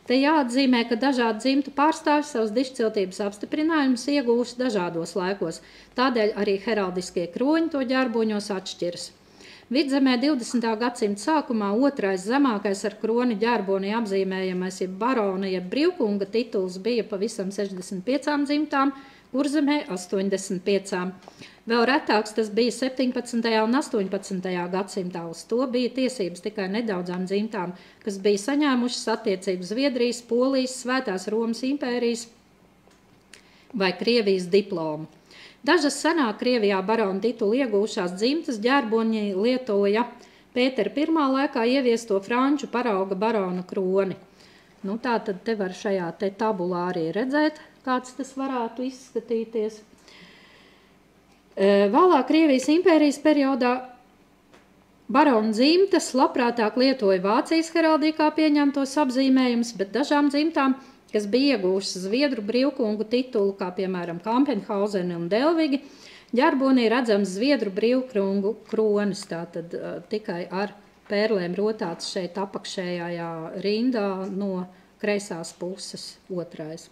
Te jāatzīmē, ka dažādu dzimtu pārstāvji savus dišciltības apstiprinājumus iegūši dažādos laikos, tādēļ arī heraldiskie kroņi to ģerboņos atšķiras. Vidzemē 20. gadsimta sākumā otrais zemākais ar kroni ģerboni apzīmējamais, jeb barona, jeb brīvkunga tituls bija pavisam 65 dzimtām, Kurzemē 85. Vēl retāks tas bija 17. un 18. gadsimtā. Uz to bija tiesības tikai nedaudzām dzimtām, kas bija saņēmušas attiecību Zviedrijas, Polijas, Svētās Romas impērijas vai Krievijas diplomu. Dažas senāk Krievijā barona titulu iegūšās dzimtas ģerboņi lietoja Pētera I laikā ieviesto franču parauga barona kroni. Nu, tā tad te var šajā te tabulā arī redzēt, kāds tas varētu izskatīties. Vēlāk Krievijas impērijas periodā barona dzimtas labprātāk lietoja Vācijas heraldikā pieņemtos apzīmējumus, bet dažām dzimtām, kas bija iegūšas zviedru brīvkungu titulu, kā piemēram Kampenhauzeni un Delvigi, ģerbonī redzams zviedru brīvkungu kronis, tātad tikai ar pērlēm rotāts šeit apakšējā rindā no kreisās puses otrais.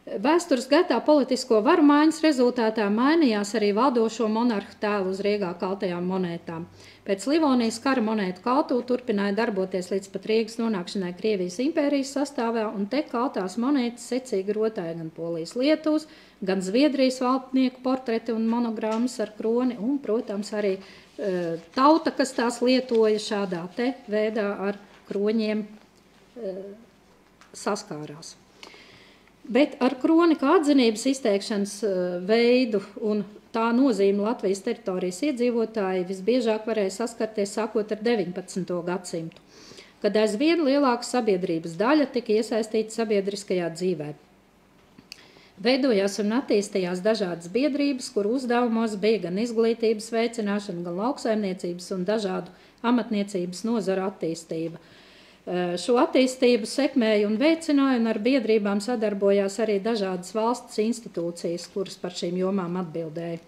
Vēstures gaitā politisko varu maiņas rezultātā mainījās arī valdošo monarhu tēlu uz Rīgā kaltajām monētām. Pēc Livonijas kara monētu kaltūra turpināja darboties līdz pat Rīgas nonākšanai Krievijas impērijas sastāvā, un te kaltās monētas secīgi rotāja gan Polijas Lietuvas, gan Zviedrijas valdnieku portreti un monogrammas ar kroni, un, protams, arī tauta, kas tās lietoja šādā te veidā ar kroņiem saskārās. Bet ar kroni kā atzinības izteikšanas veidu un tā nozīme Latvijas teritorijas iedzīvotāji visbiežāk varēja saskarties sākot ar 19. gadsimtu, kad aizvien lielāka sabiedrības daļa tika iesaistīta sabiedriskajā dzīvē. Veidojās un attīstījās dažādas biedrības, kur uzdevumos bija gan izglītības veicināšana, gan lauksaimniecības un dažādu amatniecības nozaru attīstība. Šo attīstību sekmēja un veicināja, un ar biedrībām sadarbojās arī dažādas valsts institūcijas, kuras par šīm jomām atbildēja.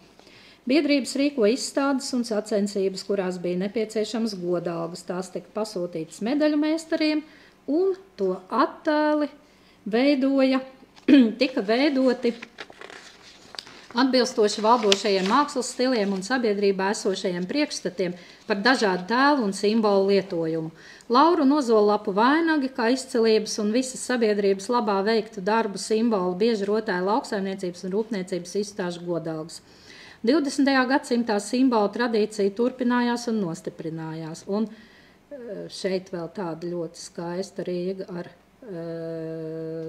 Biedrības rīko izstādes un sacensības, kurās bija nepieciešamas godalgas. Tās tika pasūtītas medaļu meistariem, un to attēli tika veidoti atbilstoši valdošajiem mākslas stiliem un sabiedrībā esošajiem priekšstatiem par dažādu tēlu un simbolu lietojumu. Lauru nozolapu vainagi, kā izcilības un visas sabiedrības labā veiktu darbu simbolu, bieži rotāja lauksaimniecības un rūpniecības izstāžu godalgas. 20. gadsimtā simbolu tradīcija turpinājās un nostiprinājās. Un šeit vēl tāda ļoti skaista Rīga ar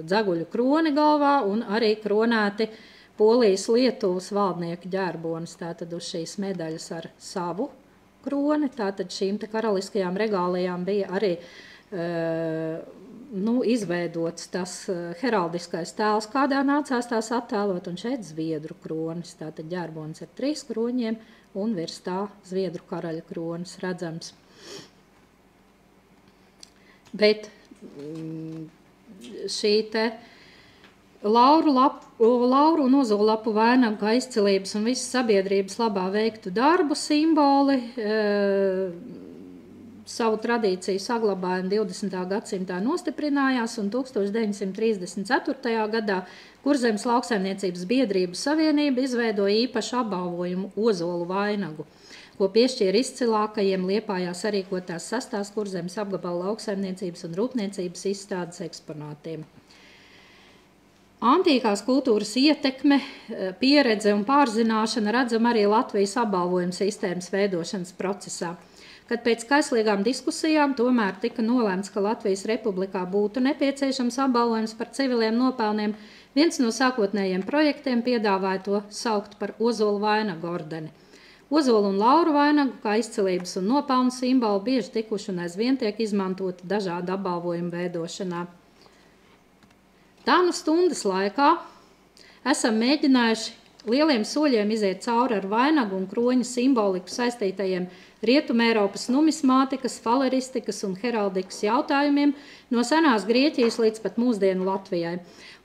dzeguļu kroni galvā un arī kronēti Polijas Lietuvas valdnieku ģērbonis, tātad uz šīs medaļas ar savu kroni, tātad šīm te karaliskajām regālijām bija arī izveidots tas heraldiskais tēls, kādā nācās tās attēlot, un šeit zviedru kronis, tātad ģērbonis ar 3 kroņiem un virs tā zviedru karaļa kronis redzams. Bet šī te Lauru un ozolapu vainagu kā izcilības un visas sabiedrības labā veiktu darbu simboli savu tradīciju saglabāja un 20. gadsimtā nostiprinājās, un 1934. gadā Kurzemes lauksaimniecības biedrību savienība izveidoja īpašu apbalvojumu ozolu vainagu, ko piešķīra izcilākajiem Liepājā sarīkotās 6. Kurzemes apgabala lauksaimniecības un rūpniecības izstādes eksponātiem. Antīkās kultūras ietekme, pieredze un pārzināšana redzama arī Latvijas apbalvojuma sistēmas veidošanas procesā, kad pēc kaislīgām diskusijām tomēr tika nolēmts, ka Latvijas republikā būtu nepieciešams apbalvojums par civiliem nopelniem. Viens no sākotnējiem projektiem piedāvāja to saukt par ozolu vainagu ordeni. Ozolu un lauru vainagu kā izcilības un nopelnu simbolu bieži tikuši un aizvien tiek izmantoti dažādu apbalvojumu veidošanā. Tā nu stundas laikā esam mēģinājuši lieliem soļiem iziet cauri ar vainagu un kroņa simboliku saistītajiem Rietumēropas numismātikas, faleristikas un heraldikas jautājumiem no senās Grieķijas līdz pat mūsdienu Latvijai.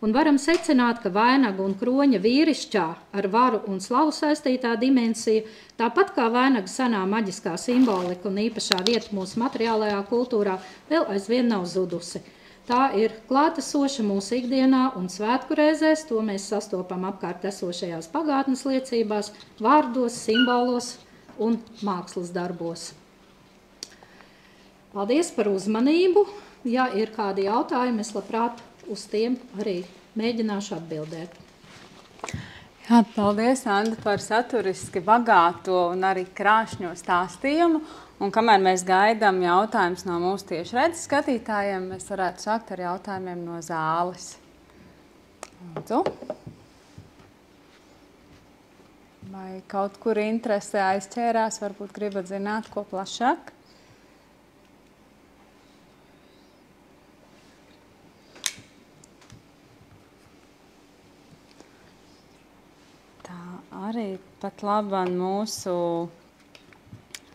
Un varam secināt, ka vainaga un kroņa vīrišķā ar varu un slavu saistītā dimensija, tāpat kā vainaga senā maģiskā simbolika un īpašā vieta mūsu materiālajā kultūrā, vēl aizvien nav zudusi. Tā ir klātesoša mūsu ikdienā un svētku reizēs, to mēs sastopam apkārt esošajās pagātnes liecībās, vārdos, simbolos un mākslas darbos. Paldies par uzmanību. Ja ir kādi jautājumi, es labprāt uz tiem arī mēģināšu atbildēt. Jā, paldies, Anda, par saturiski bagāto un arī krāšņo stāstījumu. Un kamēr mēs gaidām jautājumus no mūsu tiešredzes skatītājiem, mēs varētu sākt ar jautājumiem no zāles. Lūdzu. Vai kaut kur interese aizķērās, varbūt gribat zināt, ko plašāk? Tā arī pat labāk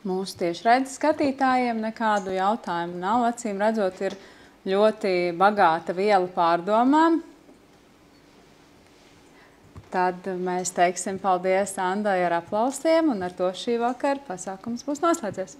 mūsu tiešraides skatītājiem nekādu jautājumu nav. Acīm redzot, ir ļoti bagāta viela pārdomām. Tad mēs teiksim paldies Andai ar aplausiem, un ar to šī vakara pasākums būs noslēdzies.